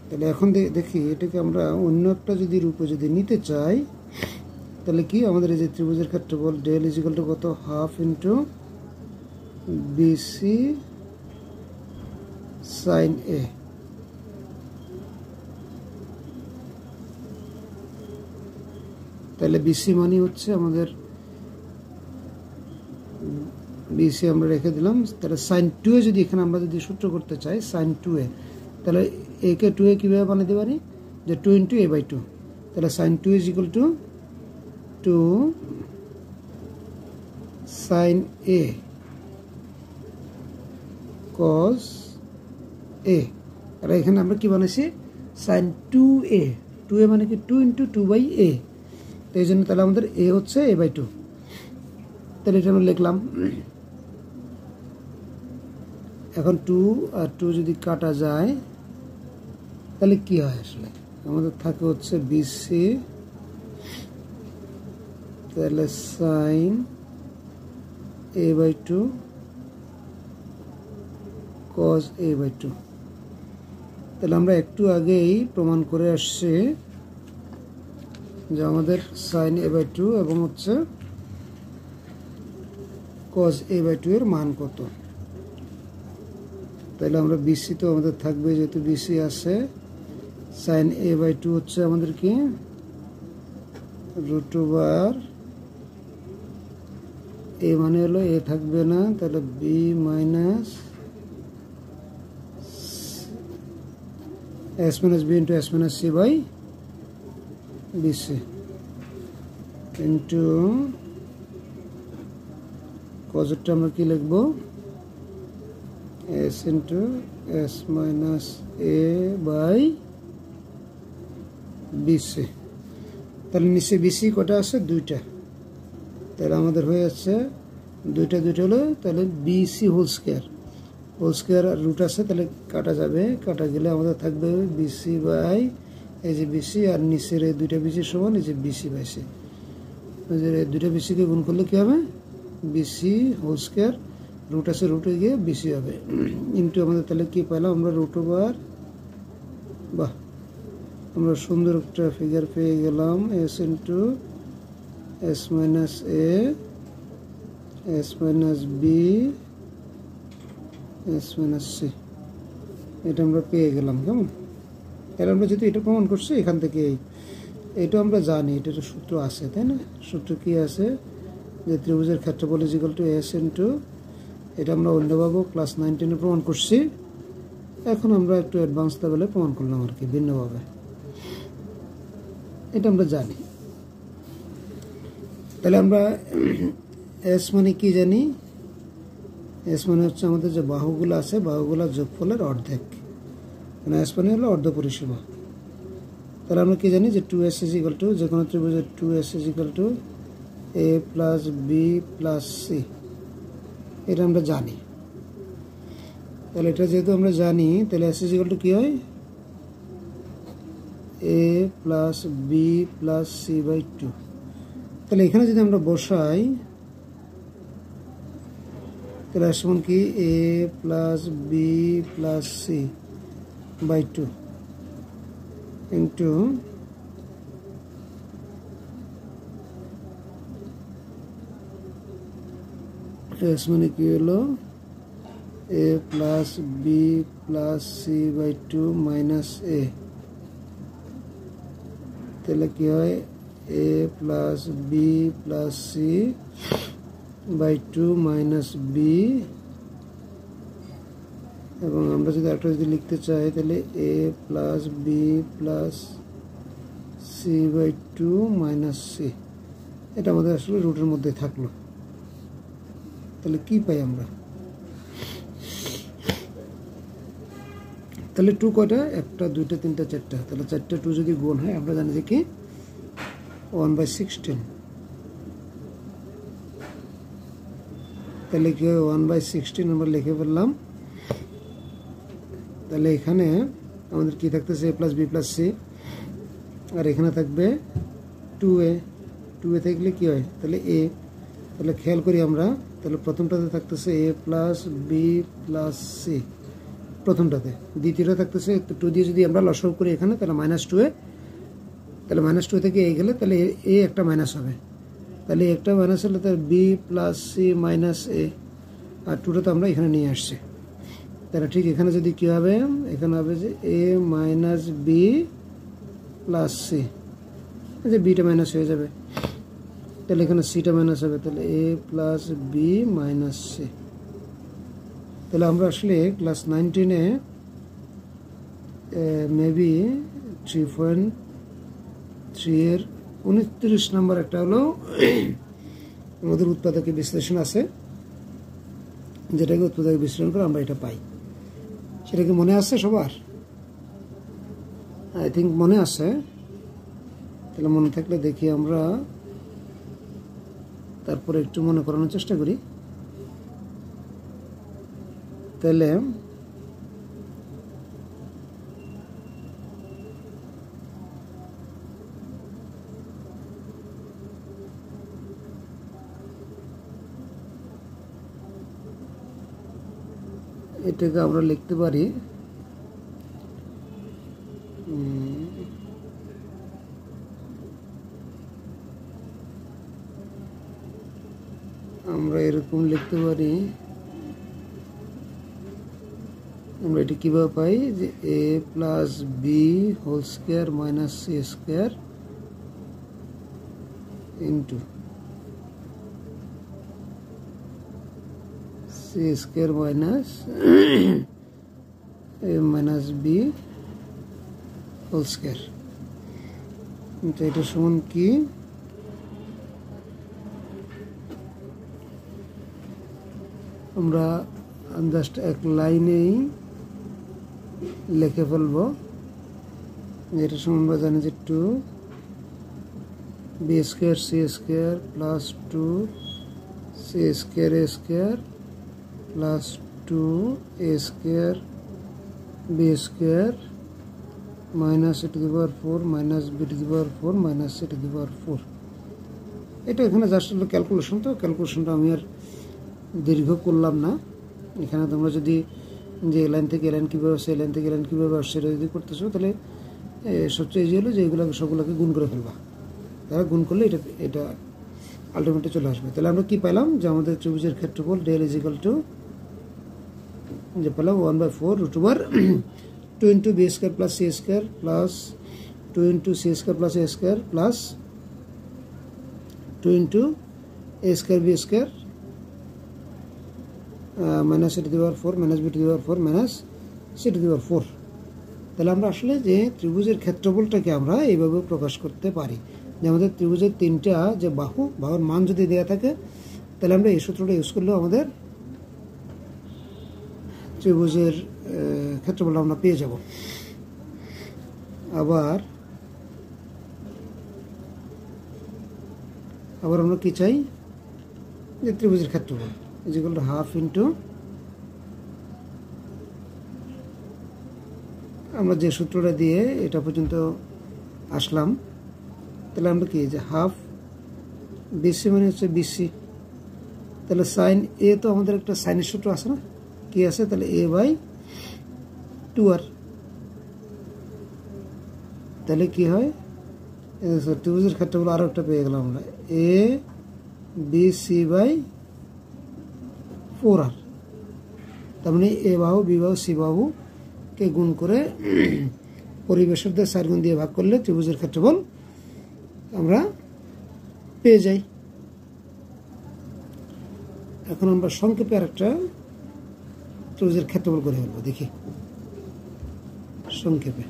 তাহলে এখন দেখি এটাকে আমরা অন্য একটা যদি রূপে যদি নিতে চাই, তাহলে কি আমাদের এই যে ত্রিভুজের ক্ষেত্রফল ডেল ইজ ইকুয়াল টু কত, হাফ ইন্টু বিসি সাইন এ। তাহলে বিসি মানে হচ্ছে আমাদের, বিসি আমরা রেখে দিলাম। তাহলে সাইন 2 এ যদি এখানে আমরা যদি সূত্র করতে চাই সাইন 2 এ, তাহলে এ কে 2 এ কীভাবে বানাতে পারি, যে 2 ইন্টু এ বাই 2। তাহলে sine 2 is equal to 2 sine A cos A. আর এখানে আমরা কি বানাইছি, সাইন 2a, 2a মানে কি 2 ইন্টু 2 বাই এ। তো এই জন্য তাহলে আমাদের এ হচ্ছে এ বাই 2। তাহলে এটা আমরা লিখলাম। এখন 2 আর 2 যদি কাটা যায় তাহলে কি হয়, আসলে আমাদের থাকে হচ্ছে বিসি, তাহলে sine A by 2 cos A by 2। তাহলে আমরা একটু আগেই প্রমাণ করে আসছি যে আমাদের সাইন এ বাই 2 এবং হচ্ছে কস এ বাই 2 এর মান কত। তাহলে আমরা বিসি তো আমাদের থাকবে, যেহেতু বিসি আছে, সাইন এ বাই 2 হচ্ছে আমাদের কি √/, এ মানে হলো এ থাকবে না, তাহলে B minus S minus B into S minus C by BC into কজেরটা আমরা কি লিখবো, S into S minus A by BC. তাহলে নিচে বিসি কটা আছে, 2টা। তাহলে আমাদের হয়ে যাচ্ছে 2টা হলো, তাহলে বিসি হোল স্কোয়ার আর রুট আছে, তাহলে কাটা যাবে, কাটা গেলে আমাদের থাকবে বিসি বাই এই যে বিসি আর নিচের এই দুইটা বিসি সমান এই যে বিসি বাই সি, এই যে দুইটা বিসিকে গুণ করলে কি হবে বিসি হোল স্কয়ার, রুট আছে রুটে গিয়ে বিসি হবে ইন্টু আমাদের তাহলে কি পেলাম আমরা রুট ওভার, বাহ আমরা সুন্দর একটা ফিগার পেয়ে গেলাম, S into S minus A S minus B S minus C, এটা আমরা পেয়ে গেলাম। কেমন, তাহলে আমরা যদি এটা প্রমাণ করছি এখান থেকে এইটা আমরা জানি, এটা একটা সূত্র আছে তাই না, সূত্র কি আছে যে ত্রিভুজের ক্ষেত্রফল is equal to S into, এটা আমরা অন্যভাবে ক্লাস 9-10 প্রমাণ করছি, এখন আমরা একটু অ্যাডভান্স লেভেলে প্রমাণ করলাম আর কি ভিন্নভাবে, এটা আমরা জানি। তাহলে আমরা এস মানে কি জানি, এস মানে হচ্ছে আমাদের যে বাহুগুলো আছে বাহুগুলোর যোগফলের অর্ধেক, মানে এস মানে হলো অর্ধ পরিসীমা। তাহলে আমরা কি জানি যে 2s ইজ ইকুয়াল টু, যে কোনো ত্রিভুজের 2s is equal to a plus B plus C, এটা আমরা জানি। তাহলে এটা যেহেতু আমরা জানি তাহলে s ইজ ইকুয়াল টু কি হয় a plus B plus C by 2। তাহলে এখানে যদি আমরা বসাই তাহলে সমান কি a plus B plus C by 2 into S মানে কি হলো a plus B plus C by 2 minus A, তাহলে কি হয় a plus B plus C by 2 minus B, এবং আমরা যদি একটা যদি লিখতে চাই তাহলে a plus B plus C by 2 minus C, এটা আমাদের আসলে রুটের মধ্যে থাকলো। তাহলে কি পাই আমরা, তাহলে 2 কয়টা, একটা দুইটা তিনটা চারটা, তাহলে 4টা 2 যদি গুণ হয় আমরা জানি যে কি 1/16, তাহলে কি হয় 1/16 আমরা লিখে ফেললাম। তাহলে এখানে আমাদের কি থাকতেছে a plus B plus C, আর এখানে থাকবে 2a, 2a থাকলে কি হয় তাহলে a, তাহলে খেয়াল করি আমরা, তাহলে প্রথমটাতে থাকতেছে a plus B plus C প্রথমটাতে, দ্বিতীয়টা থাকতেছে 2 দিয়ে যদি আমরা লসাগু করি এখানে তাহলে -2a, তাহলে -2 থেকে a গেলে তাহলে a একটা মাইনাস হবে, তাহলে একটা মাইনাস হলে তার বি প্লাস সি মাইনাস এ, আর 2টা তো আমরা এখানে নিয়ে আসছি। তাহলে ঠিক এখানে যদি কী হবে, এখানে হবে যে a minus B plus C, যে বিটা মাইনাস হয়ে যাবে, তাহলে এখানে সিটা মাইনাস হবে, তাহলে a plus B minus C. তাহলে আমরা আসলে ক্লাস 9-10-এ মেবি 3.3 এর 29 নম্বর একটা হলো আমাদের উৎপাদকের বিশ্লেষণ আছে, যেটাকে উৎপাদকের বিশ্লেষণ করে আমরা এটা পাই, সেটা কি মনে আছে সবার? আই থিঙ্ক মনে আছে। তাহলে মনে থাকলে দেখি আমরা তারপরে একটু মনে করানোর চেষ্টা করি। তাহলে এটাকে আমরা লিখতে পারি আমরা এরকম লিখতে পারি, আমরা এটা কিভাবে পাই যে a plus B whole square minus C square into C square minus a minus B whole square, এটা সমান কি আমরা জাস্ট এক লাইনেই লিখে ফেলবো, এটা সমান আমরা জানি যে 2 B square C square plus 2 C square A square plus 2 A square B square minus A to the power 4 minus B to the power 4 minus C to the power 4। এটা এখানে জাস্ট হলো ক্যালকুলেশন, তো ক্যালকুলেশনটা আমি আর দীর্ঘ করলাম না। এখানে তোমরা যদি যে লাইন থেকে লাইন কীভাবে আসছে, লাইন থেকে লাইন কীভাবে আসছে সেটা যদি করতেছো, তাহলে সবচেয়ে ইজি হলো যে এগুলোকে সবগুলোকে গুণ করে ফেলবা। তারা গুণ করলে এটা আলটিমেটলি চলে আসবে। তাহলে আমরা কি পেলাম যে আমাদের ত্রিভুজের ক্ষেত্রফল ডেল ইজ ইকুয়াল টু যে পেলাম 1/4 root over 2 into B square plus C square plus 2 into C square plus A square plus 2 into A square B square minus A to the power 4 minus B to the power 4 minus C to the power 4। তাহলে আমরা আসলে যে ত্রিভুজের ক্ষেত্রফলটাকে আমরা এইভাবে প্রকাশ করতে পারি যে আমাদের ত্রিভুজের তিনটা যে বাহুর মান যদি দেওয়া থাকে, তাহলে আমরা এই সূত্রটা ইউজ করলেও আমাদের ত্রিভুজের ক্ষেত্রফল আমরা পেয়ে যাব। আবার আমরা কি চাই যে ত্রিভুজের ক্ষেত্রফল is equal to half into আমরা যে সূত্রটা দিয়ে এটা পর্যন্ত আসলাম, তাহলে আমরা কি যে হাফ বিসি মানে হচ্ছে বিসি, তাহলে সাইন এ তো আমাদের একটা সাইনের সূত্র আছে না, কি আছে, তাহলে এ বাই 2r। তাহলে কি হয় ত্রিভুজের ক্ষেত্রফল আরও একটা পেয়ে গেলাম আমরা এ বি সি বাই 4r। তার মানে এ বাহু বি বাহু সি বাহুকে গুণ করে পরিবেশের 4 গুণ দিয়ে ভাগ করলে ত্রিভুজের ক্ষেত্রফল আমরা পেয়ে যাই। এখন আমরা সংক্ষেপে আরেকটা ত্রিভুজের ক্ষেত্রফল করে ফেলবো, দেখি সংক্ষেপে।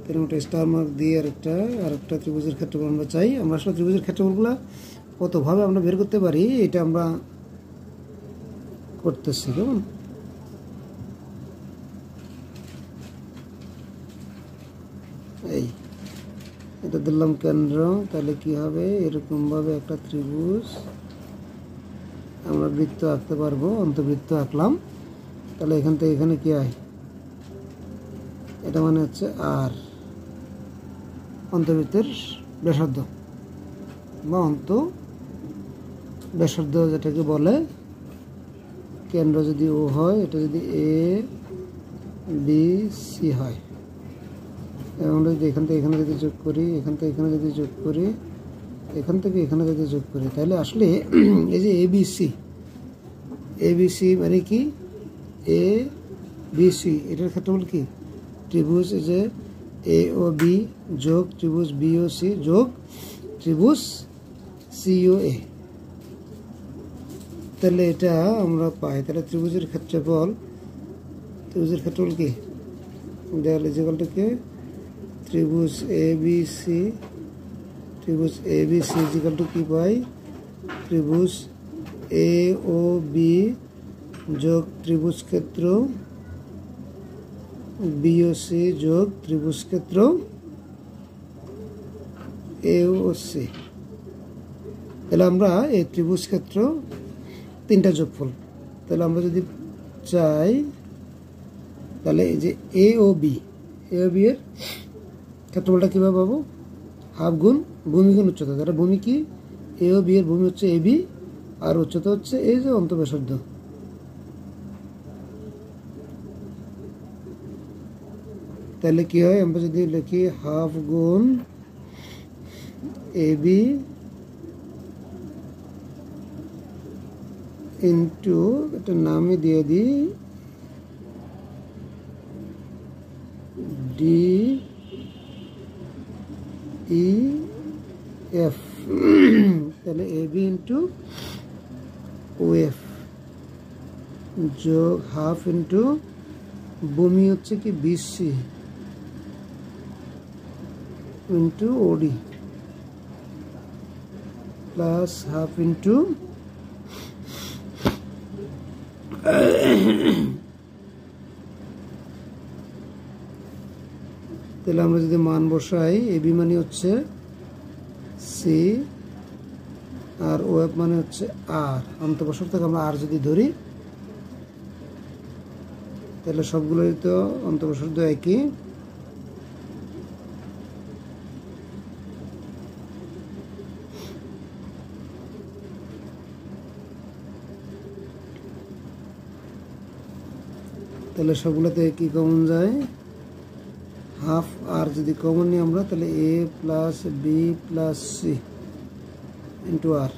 তাহলে ওটা স্টার মার্ক দিয়ে আরেকটা ত্রিভুজের ক্ষেত্রফল আমরা চাই। আমরা আসলে ত্রিভুজের ক্ষেত্রফলগুলো কতভাবে আমরা বের করতে পারি এটা আমরা করতেছি। কেমন এই এটা দিলাম কেন্দ্র, তাহলে কি হবে এরকম ভাবে একটা ত্রিভুজ আমরা বৃত্ত আঁকতে পারবো, অন্তবৃত্ত আঁকলাম। তাহলে এখান থেকে এখানে কি হয়, এটা মানে হচ্ছে আর অন্তবৃত্তের ব্যাসার্ধ বা ব্যাসার্ধ যেটাকে বলে। কেন্দ্র যদি ও হয়, এটা যদি এ বি সি হয়, এবং যদি এখান থেকে এখানে যদি যোগ করি, এখান থেকে এখানে যদি যোগ করি, এখান থেকে এখানে যদি যোগ করি, তাহলে আসলে এই যে এবিসি মানে কি এ বি সি, এটার ক্ষেত্রফল কি ত্রিভুজ যে এ ও বি যোগ ত্রিভুজ বি ও সি যোগ ত্রিভুজ সি ও এ। তাহলে এটা আমরা পাই। তাহলে ত্রিভুজের ক্ষেত্রফল কি দেয়াল ইজ ইকুয়াল টু কি ত্রিভুজ A B C is equal to কি পাই ত্রিভুজ এ ও বি যোগ ত্রিভুজ ক্ষেত্র বি ও সি যোগ ত্রিভুজ ক্ষেত্র এ ও সি। তাহলে আমরা এই ত্রিভুজ ক্ষেত্র তিনটা যোগফল, তাহলে আমরা যদি চাই, তাহলে এই যে এ ও বি এর ক্ষেত্রফলটা কীভাবে পাবো, হাফ গুণ ভূমি গুণ উচ্চতা। তাহলে ভূমি কি এ ও বি এর ভূমি হচ্ছে এ বি আর উচ্চতা হচ্ছে এই যে অন্তঃব্যাসার্ধ। তাহলে কি হয়, আমরা যদি লিখি হাফ গুণ এ বি ইন্টু এটা নামে দিয়ে দিই ডি ই এফ, তাহলে A B into O F যোগ হাফ ইন্টু ভূমি হচ্ছে কি BC into OD plus half into তাহলে আমরা যদি মান বসাই, এ বি মানে হচ্ছে সি আর ও এফ মানে হচ্ছে আর, অন্তঃব্যাসার্ধ থেকে আমরা আর যদি ধরি, তাহলে সবগুলোই তো অন্তঃব্যাসার্ধ একই। তাহলে সবগুলোতে কি কমন যায়, হাফ। আর যদি কমন নিই আমরা তাহলে A plus B plus C into R.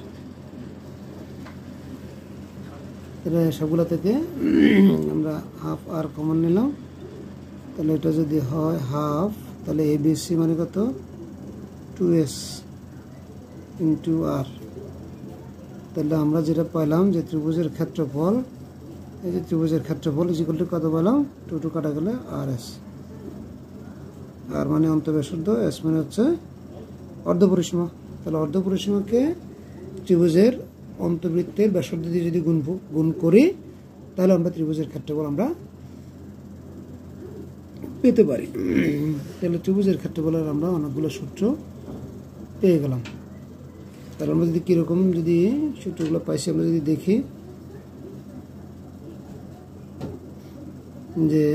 তাহলে সবগুলো থেকে আমরা হাফ আর কমন নিলাম, তাহলে এটা যদি হয় হাফ, তাহলে এ বি সি মানে কত, 2s ইন্টু আর। তাহলে আমরা যেটা পাইলাম যে ত্রিভুজের ক্ষেত্রফল, এই যে ত্রিভুজের ক্ষেত্রফল ইকুয়াল টু কত পেলাম, 2 কাটা গেলে আর এস। আর মানে অন্তঃব্যাসার্ধ, এস মানে হচ্ছে অর্ধপরিসীমা। তাহলে অর্ধপরিসীমাকে ত্রিভুজের অন্তবৃত্তের ব্যাসার্ধ দিয়ে যদি গুণ করি তাহলে আমরা ত্রিভুজের ক্ষেত্রফল আমরা পেতে পারি। তাহলে ত্রিভুজের ক্ষেত্রফলের আমরা অনেকগুলো সূত্র পেয়ে গেলাম। তাহলে আমরা যদি কীরকম যদি সূত্রগুলো পাইছি আমরা যদি দেখি, যে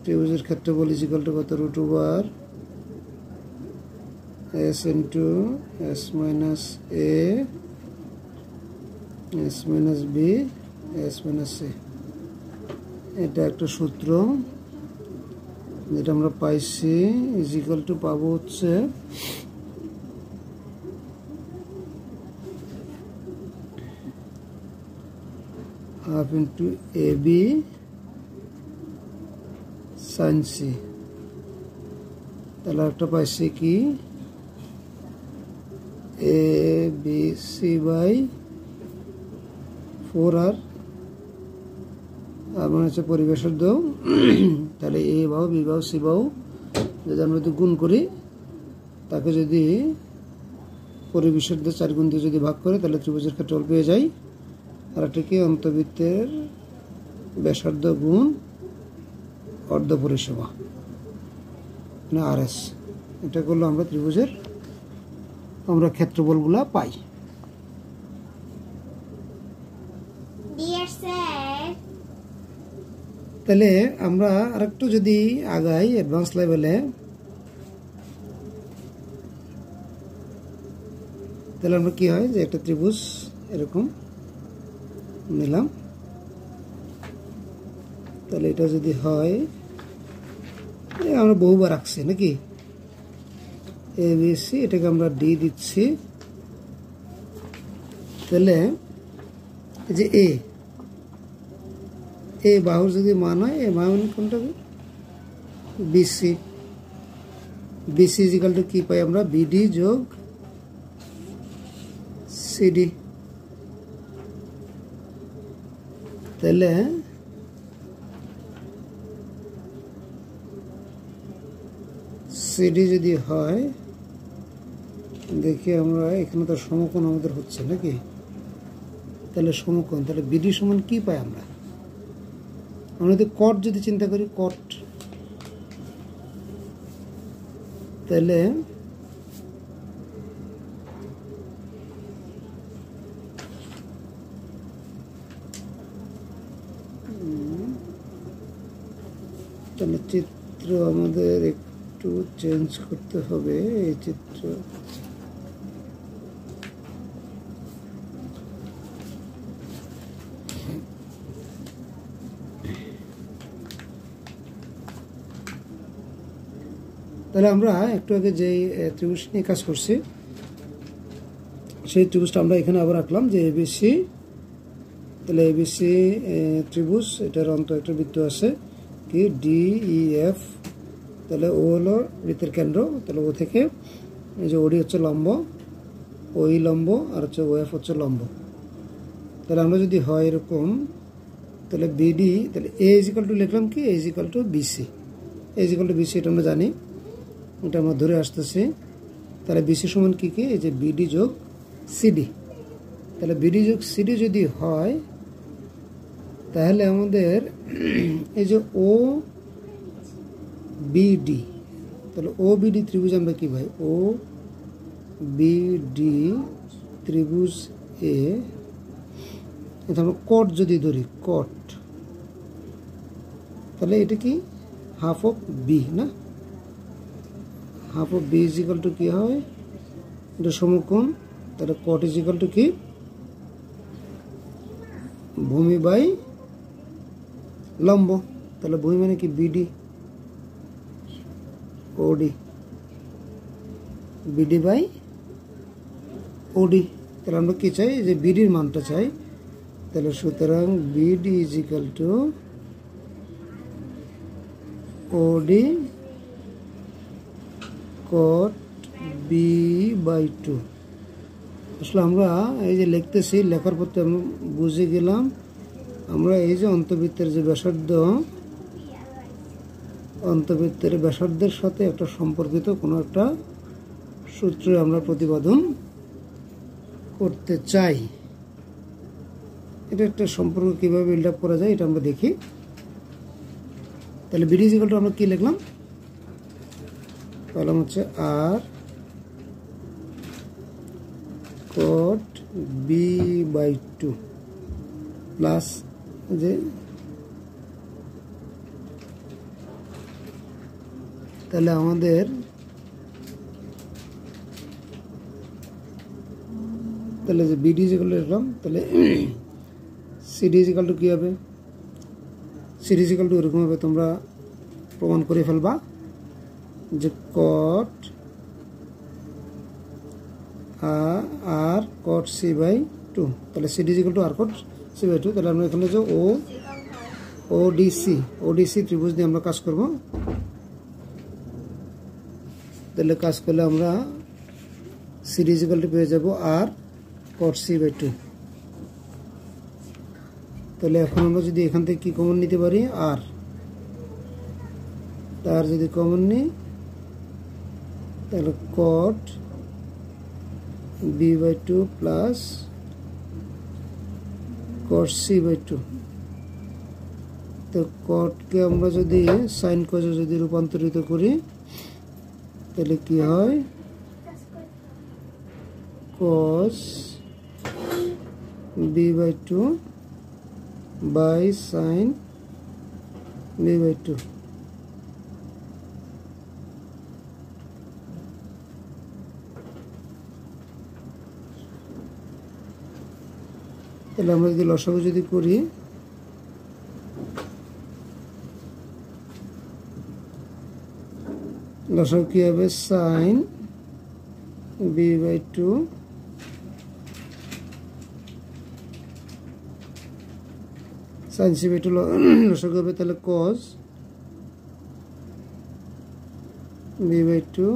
ত্রিভুজের ক্ষেত্রফল ইকুয়াল টু কত, root over S into S minus A S minus B S minus C. এটা একটা সূত্র যেটা আমরা পাইছি, ইকুয়াল টু পাবো হচ্ছে হাফ ইন্টু এ বি সাইন সি। তাহলে একটা পাইছি কি, এ বি সি বাই 4r, আর মানে হচ্ছে পরিবেশার্ধ। তাহলে এ বাহু বি বাহু সি বাহু যদি আমরা যদি গুণ করি, তাকে যদি পরিবেশার্ধ 4 গুণ দিয়ে যদি ভাগ করে তাহলে ত্রিভুজের ক্ষেত্রফল পেয়ে যাই। আর এটাকে অন্তবৃত্তের ব্যাসার্ধ গুণ অর্ধপরিসীমা মানে আর এস। এটা করলে আমরা ত্রিভুজের আমরা ক্ষেত্রফলগুলা পাই। তাহলে আমরা আরেকটু যদি আগাই অ্যাডভান্স লেভেলে, তাহলে আমরা কি হয় যে একটা ত্রিভুজ এরকম নিলাম, তাহলে এটা যদি হয়, আমরা বহুবার রাখছি নাকি, এ বি সি, এটাকে আমরা ডি দিচ্ছি। তাহলে যে এ বাহুর যদি মান হয়, এ মান কোনটা, বিসি। বিসি ইকুয়াল টু কি পাই আমরা, বিডি যোগ সিডি। তাহলে সিডি যদি হয়, দেখি আমরা এখানে তো সমকোণ আমাদের হচ্ছে নাকি, তাহলে সমকোণ, তাহলে বিডি সমান কি পাই আমরা যদি কট যদি চিন্তা করি, কট, তাহলে তাহলে চিত্র আমাদের একটু চেঞ্জ করতে হবে। এই চিত্র তাহলে আমরা একটু আগে যে ত্রিভুজ নিয়ে কাজ করছি, সেই ত্রিভুজটা আমরা এখানে আবার রাখলাম যে এবিসি। তাহলে এবিসি ত্রিভুজ, এটার অন্ত একটা বৃত্ত আছে কি, ডি ই এফ। তাহলে ও হলো বৃত্তের কেন্দ্র, তাহলে ও থেকে এই যে ওডি হচ্ছে লম্ব, ওই লম্ব, আর হচ্ছে ও এফ হচ্ছে লম্ব। তাহলে আমরা যদি হয় এরকম, তাহলে বিডি, তাহলে এ ইজ ইকুয়াল টু লিখলাম কি, A is equal to BC. A is equal to BC এটা আমরা জানি, এটা আমরা ধরে আসতেছি। তাহলে বিসি সমান কি কি, এই যে বিডি যোগ সিডি। তাহলে বিডি যোগ সিডি যদি হয়, তাহলে আমাদের এই যে ও বিডি, তাহলে ও বিডি ত্রিভুজ আমরা কি ভাই, ও বিডি ত্রিভুজ এ, এটা আমরা কট যদি ধরি, কট, তাহলে এটা কি হাফ অফ বি না, half of B is equal to কি হয়, এটা সমকোণ। তাহলে কট ইজ ইকুয়াল টু কি, ভূমি বাই লম্ব। তাহলে ভূমি মানে কি বিডি ওডি, বিডি বাই ওডি। তাহলে আমরা কি চাই, যে বিডির মানটা চাই। তাহলে সুতরাং বিডি ইজ ইকুয়াল টু ওডি কট বি বাই টু। আসলে আমরা এই যে লিখতেছি, লেখার পর আমরা বুঝে গেলাম আমরা এই যে অন্তবৃত্তের যে ব্যাসার্ধ, অন্তবৃত্তের ব্যাসার্ধের সাথে একটা সম্পর্কিত কোনো একটা সূত্র আমরা প্রতিপাদন করতে চাই। এটা একটা সম্পর্ক কিভাবে বিল্ড আপ করা যায় এটা আমরা দেখি। তাহলে বিডি ইজ ইকুয়াল টু আমরা কি লিখলাম, কলাম হচ্ছে R cot B by two plus যে তাহলে আমাদের তাহলে যে বিডি ইজ ইকুয়াল টু লিখলাম, তাহলে সিডি ইজ ইকুয়াল টু কি হবে, সিডি ইজ ইকুয়াল টু এরকম হবে, তোমরা প্রমাণ করে ফেলবা যে কট আর কট সি বাই টু। তাহলে CD is equal to R cot C by two. তাহলে আমরা এখানে যে ওডিসি ত্রিভুজ দিয়ে আমরা কাজ করব। তাহলে কাজ করলে আমরা সিডি ইজ ইকুয়াল টু পেয়ে যাব আর কট সি বাই টু। তাহলে এখন আমরা যদি এখান থেকে কি কমন নিতে পারি, আর তার যদি কমন নিই তাহলে cot B by two plus cot C by two. তো কটকে আমরা যদি সাইন কজে যদি রূপান্তরিত করি তাহলে কি হয়, cos B by two by sine B by two. তাহলে আমরা যদি লসাগু যদি করি, লসাগু কি হবে, sine B by two sine C by two লসাগু হবে, তাহলে cos B by two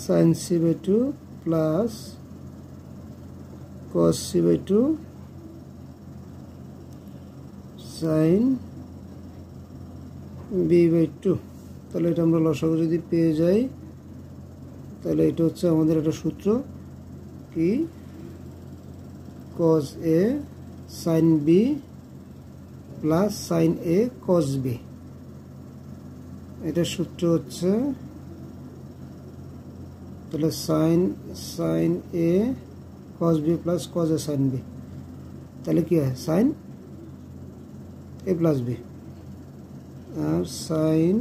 sine C by two plus cos c by 2 sin b by 2। তাহলে এটা আমরা লসাগু যদি পেয়ে যাই তাহলে এটা হচ্ছে আমাদের একটা সূত্র কি, cos a sin b plus sin a cos b। এটা সূত্র হচ্ছে তাহলে sin a cos b plus cos a sin b। তাহলে কি হয়, sin a plus b R sin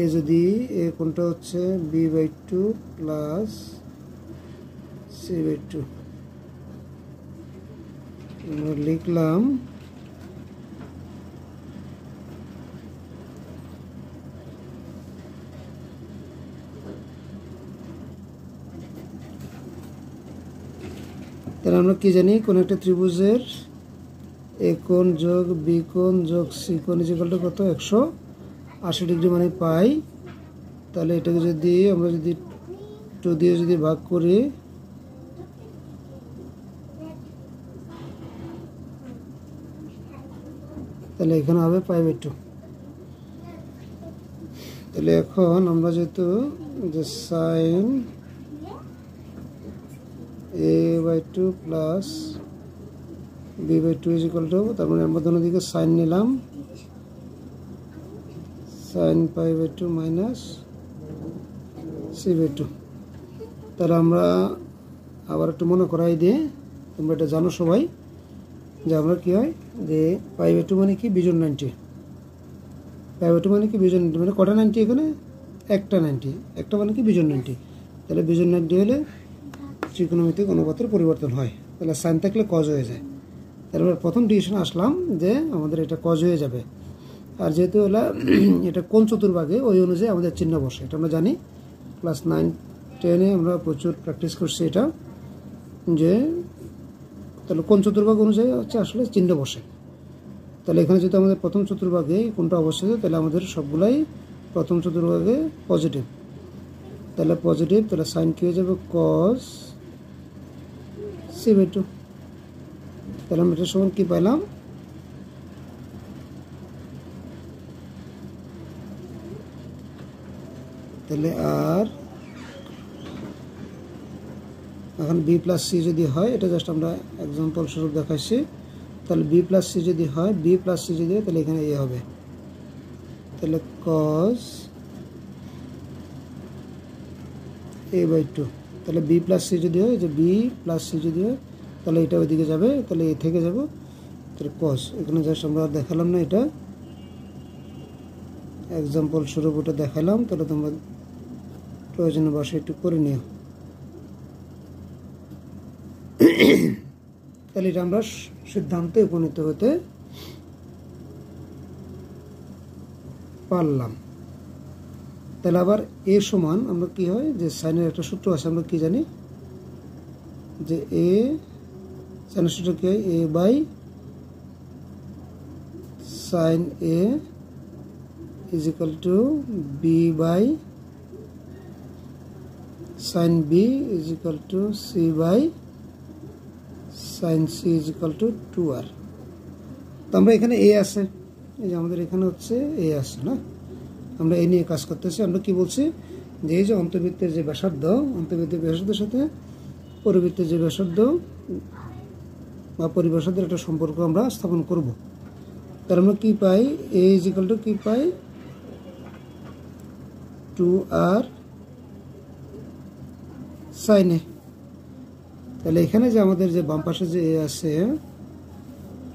a যদি a কোনটা হচ্ছে b by 2 plus c by 2 আমরা লিখলাম। তাহলে আমরা কি জানি, কোন একটা ত্রিভুজের এ কোণ যোগ বি কোণ যোগ সি কোণ ইজ ইকুয়াল টু কত, 180 ডিগ্রি মানে পাই। তাহলে এটাকে যদি আমরা যদি 2 দিয়ে যদি ভাগ করি তাহলে এখানে হবে পাই বাই 2। তাহলে এখন আমরা যেহেতু যে sign a by 2 plus b by 2 is equal to, তার মানে আমরা দোনো দিকে সাইন নিলাম, sine pi by 2 minus c by 2। তাহলে আমরা আবার একটু মনে করাই দিয়ে, তোমরা এটা জানো সবাই যে আমরা কি হয় যে পাই বাই 2 মানে কি বিজোড় 90, পাই বাই 2 মানে কি বিজোড় 90, মানে কটা 90 এখানে, একটা 90, একটা মানে কি বিজোড় 90। তাহলে বিজোড় 90 হলে ত্রিকোণমিতিক অনুপাতের পরিবর্তন হয়, তাহলে সাইন থাকলে কজ হয়ে যায়। তারপর প্রথম ডিভিশন আসলাম যে আমাদের এটা কজ হয়ে যাবে, আর যেহেতু এটা কোন চতুর্ভাগে ওই অনুযায়ী আমাদের চিহ্ন বসে, এটা আমরা জানি। ক্লাস 9-10-এ আমরা প্রচুর প্র্যাকটিস করছি এটা, যে তাহলে কোন চতুর্ভাগ অনুযায়ী হচ্ছে আসলে চিহ্ন বসে। তাহলে এখানে যদি আমাদের প্রথম চতুর্ভাগে কোনটা অবস্থিত, তাহলে আমাদের সবগুলাই প্রথম চতুর্ভাগে পজিটিভ। তাহলে পজিটিভ, তাহলে সাইন কি হয়ে যাবে, কজ c/2। তাহলে আমরা এটার সমান কি পাইলাম, তাহলে আর এখন b + c যদি হয়, এটা জাস্ট আমরা এক্সাম্পল স্বরূপ দেখাইছি। তাহলে b + c যদি হয়, b + c যদি হয়, তাহলে এখানে a হবে। তাহলে cos a/2। তাহলে b + c যদি হয়, যে b + c যদি হয়, তাহলে এটা ওইদিকে যাবে, তাহলে a থেকে যাবে, তাহলে cos। এখানে জাস্ট আমরা দেখালাম না, এটা এক্সাম্পল স্বরূপ ওটা দেখালাম। তাহলে তোমরা প্রয়োজনীয় ভাষায় একটু করে নিও। তাহলে এটা আমরা সিদ্ধান্তে উপনীত হতে পারলাম। তাহলে আবার a সমান আমরা কি হয়, যে সাইনের একটা সূত্র আছে, আমরা কি জানি, যে a সাইনের সূত্র কি হয়, a/sin a = b/sin b = c/sin c = 2r। তো আমরা এখানে a আছে, এই যে আমাদের এখানে হচ্ছে a আছে না, আমরা এই নিয়ে কাজ করতেছি। আমরা কি বলছি, যে এই যে অন্তবৃত্তের যে ব্যাসার্ধ, অন্তবৃত্তের ব্যাসার্ধের সাথে পরিবৃত্তের যে ব্যাসার্ধ বা পরিব্যাসার্ধের একটা সম্পর্ক আমরা স্থাপন করব। তার আমরা কি পাই, a = কি পাই, 2r sin a। তাহলে এখানে যে আমাদের যে বাম পাশে যে a আছে,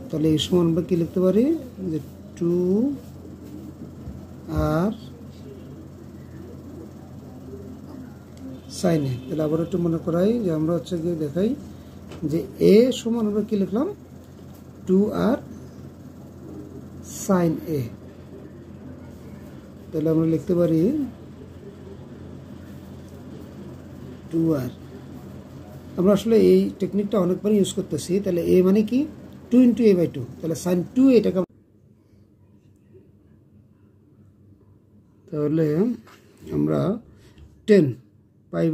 তাহলে এই সমান আমরা কি লিখতে পারি, যে 2r sin a। তাহলে আবার একটু মনে করাই, যে আমরা হচ্ছে গিয়ে দেখাই, যে a সমান আমরা কি লিখলাম, 2r sin a। তাহলে আমরা লিখতে পারি 2r। আমরা আসলে এই টেকনিকটা অনেকবার ইউজ করতেছি। তাহলে a মানে কি, 2 × a/2, তাহলে sin 2 এটাকে, তাহলে আমরা 10 π/2 -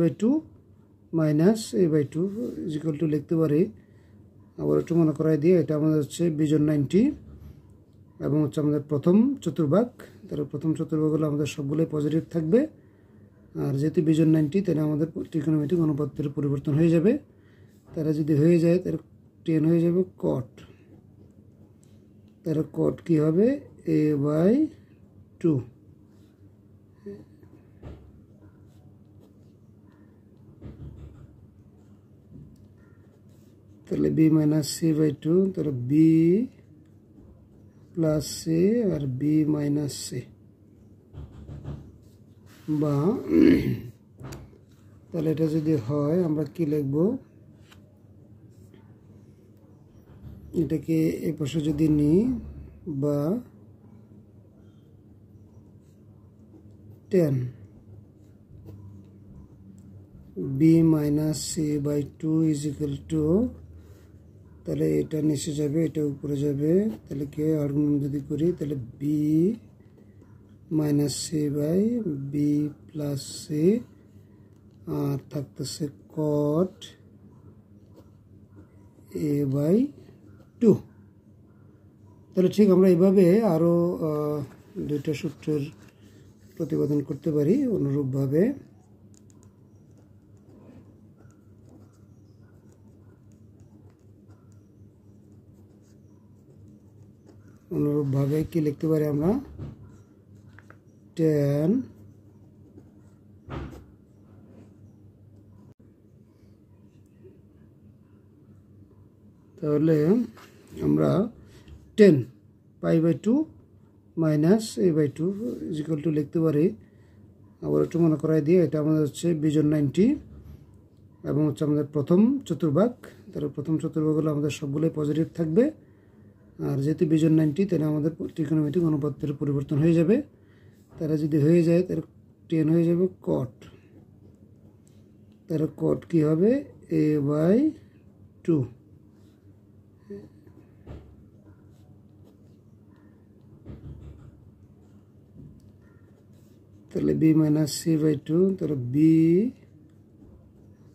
a/2 = লিখতে পারি। আবার একটু মনে করাই দিয়ে, এটা আমাদের হচ্ছে বিজন 90 এবং হচ্ছে আমাদের প্রথম চতুর্ভাগ। তাহলে প্রথম চতুর্ভাগ হলে আমাদের সবগুলোই পজিটিভ থাকবে, আর যেহেতু বিজন 90, তাহলে আমাদের ত্রিকোণমিতিক অনুপাতের পরিবর্তন হয়ে যাবে। তারা যদি হয়ে যায়, তাহলে 10 হয়ে যাবে cot। তাহলে cot কি হবে, a/2। তাহলে b - c/2, তাহলে b + c আর b - c, বা তাহলে এটা যদি হয়, আমরা কি লিখব, এটাকে এই পাশে যদি নিই, বা 10 b - c/2 = তাহলে এটা নিচে যাবে, এটা উপরে যাবে। তাহলে কি আর্গুমেন্ট যদি করি, তাহলে b - c/b + c, আর থাকতেছে cot a/2। তাহলে ঠিক আমরা এইভাবে আরও দুইটা সূত্রের প্রতিপাদন করতে পারি অনুরূপভাবে। কি লিখতে পারি আমরা, 10 তাহলে আমরা 10 π/2 - a/2 = লিখতে পারি। আবার একটু মনে করাই দিয়ে, এটা আমাদের হচ্ছে বিজন 90 এবং হচ্ছে আমাদের প্রথম চতুর্ভাগ। তাহলে প্রথম চতুর্ভাগ হলো আমাদের সবগুলোই পজিটিভ থাকবে, আর যেহেতু বিজন 90 তাহলে আমাদের ত্রিকোণমিতিক অনুপাতের পরিবর্তন হয়ে যাবে। তারা যদি হয়ে যায় তাহলে 10 হয়ে যাবে কট। তাহলে কট কি হবে a/2, তাহলে b - c/2, তাহলে b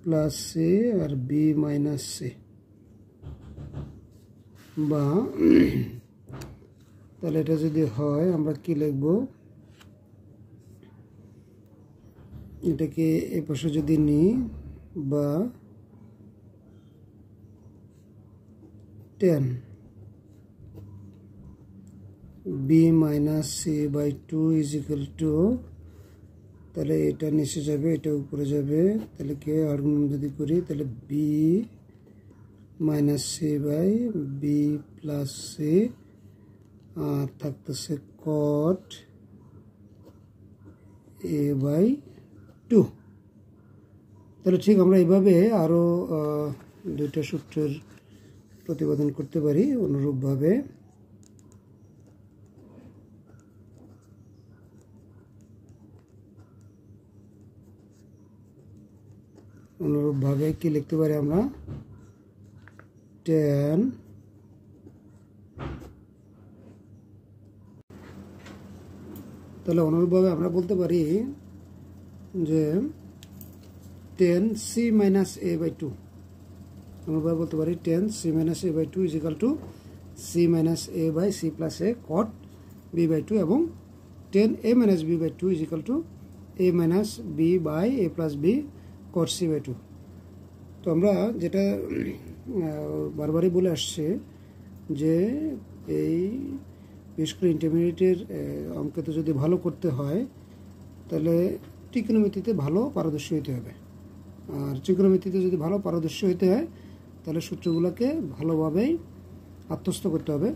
+ c আর b - c, বা তাহলে এটা যদি হয় আমরা কি লিখব, এটাকে এই পাশে যদি নিই, বা 10 b - c/2 = তাহলে এটা নিচে যাবে, এটা উপরে যাবে, তাহলে কি আর্গুণ যদি করি তাহলে b - c/b + c, আর থাকতেছে cot a/2। তাহলে ঠিক আমরা এইভাবে আরও দুইটা সূত্রের প্রতিপাদন করতে পারি অনুরূপভাবে। কি লিখতে পারি আমরা, 10 তাহলে অনুরূপভাবে আমরা বলতে পারি যে 10c - a/2, অনুরূপভাবে বলতে পারি 10c - a/2 = c - a/c + a cot b/2, এবং 10a - b/2 = a - b/a + b cot c/2। তো আমরা যেটা বারবারই বলে আসছে যে এই বিশেষ করে ইন্টারমিডিয়েটের অঙ্কতে যদি ভালো করতে হয় তাহলে ত্রিকোণমিতিতে ভালো পারদর্শী হতে হবে, আর ত্রিকোণমিতিতে যদি ভালো পারদর্শী হতে হয় তাহলে সূত্রগুলোকে ভালোভাবেই আত্মস্থ করতে হবে।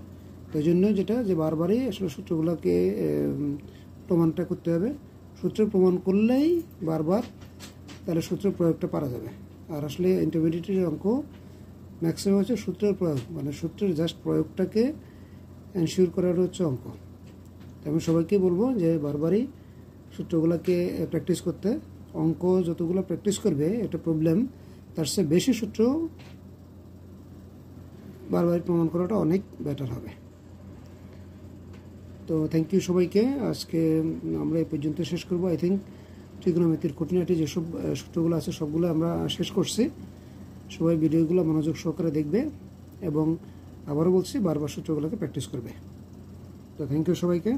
তো এই জন্য যেটা যে বারবারই আসলে সূত্রগুলোকে প্রমাণটা করতে হবে। সূত্র প্রমাণ করলেই বারবার তাহলে সূত্র প্রয়োগটা পারা যাবে। আর আসলে ইন্টারমিডিয়েটের অঙ্ক ম্যাক্সিমাম হচ্ছে সূত্রের প্রয়োগ, মানে সূত্রের জাস্ট প্রয়োগটাকে এনশিওর করার হচ্ছে অঙ্ক। তো আমি সবাইকে বলবো যে বারবারই সূত্রগুলোকে প্র্যাকটিস করতে। অঙ্ক যতগুলো প্র্যাকটিস করবে এটা প্রবলেম, তার চেয়ে বেশি সূত্র বারবার প্রমাণ করাটা অনেক বেটার হবে। তো থ্যাংক ইউ সবাইকে। আজকে আমরা এই পর্যন্ত শেষ করবো। আই থিঙ্ক ত্রিকোণমিতির খুঁটিনাটি যেসব সূত্রগুলো আছে সবগুলো আমরা শেষ করছি। সবাই ভিডিওগুলো মনোযোগ সহকারে দেখবে এবং আবারও বলছি বারবার সূত্রগুলোকে প্র্যাকটিস করবে। তো থ্যাংক ইউ সবাইকে।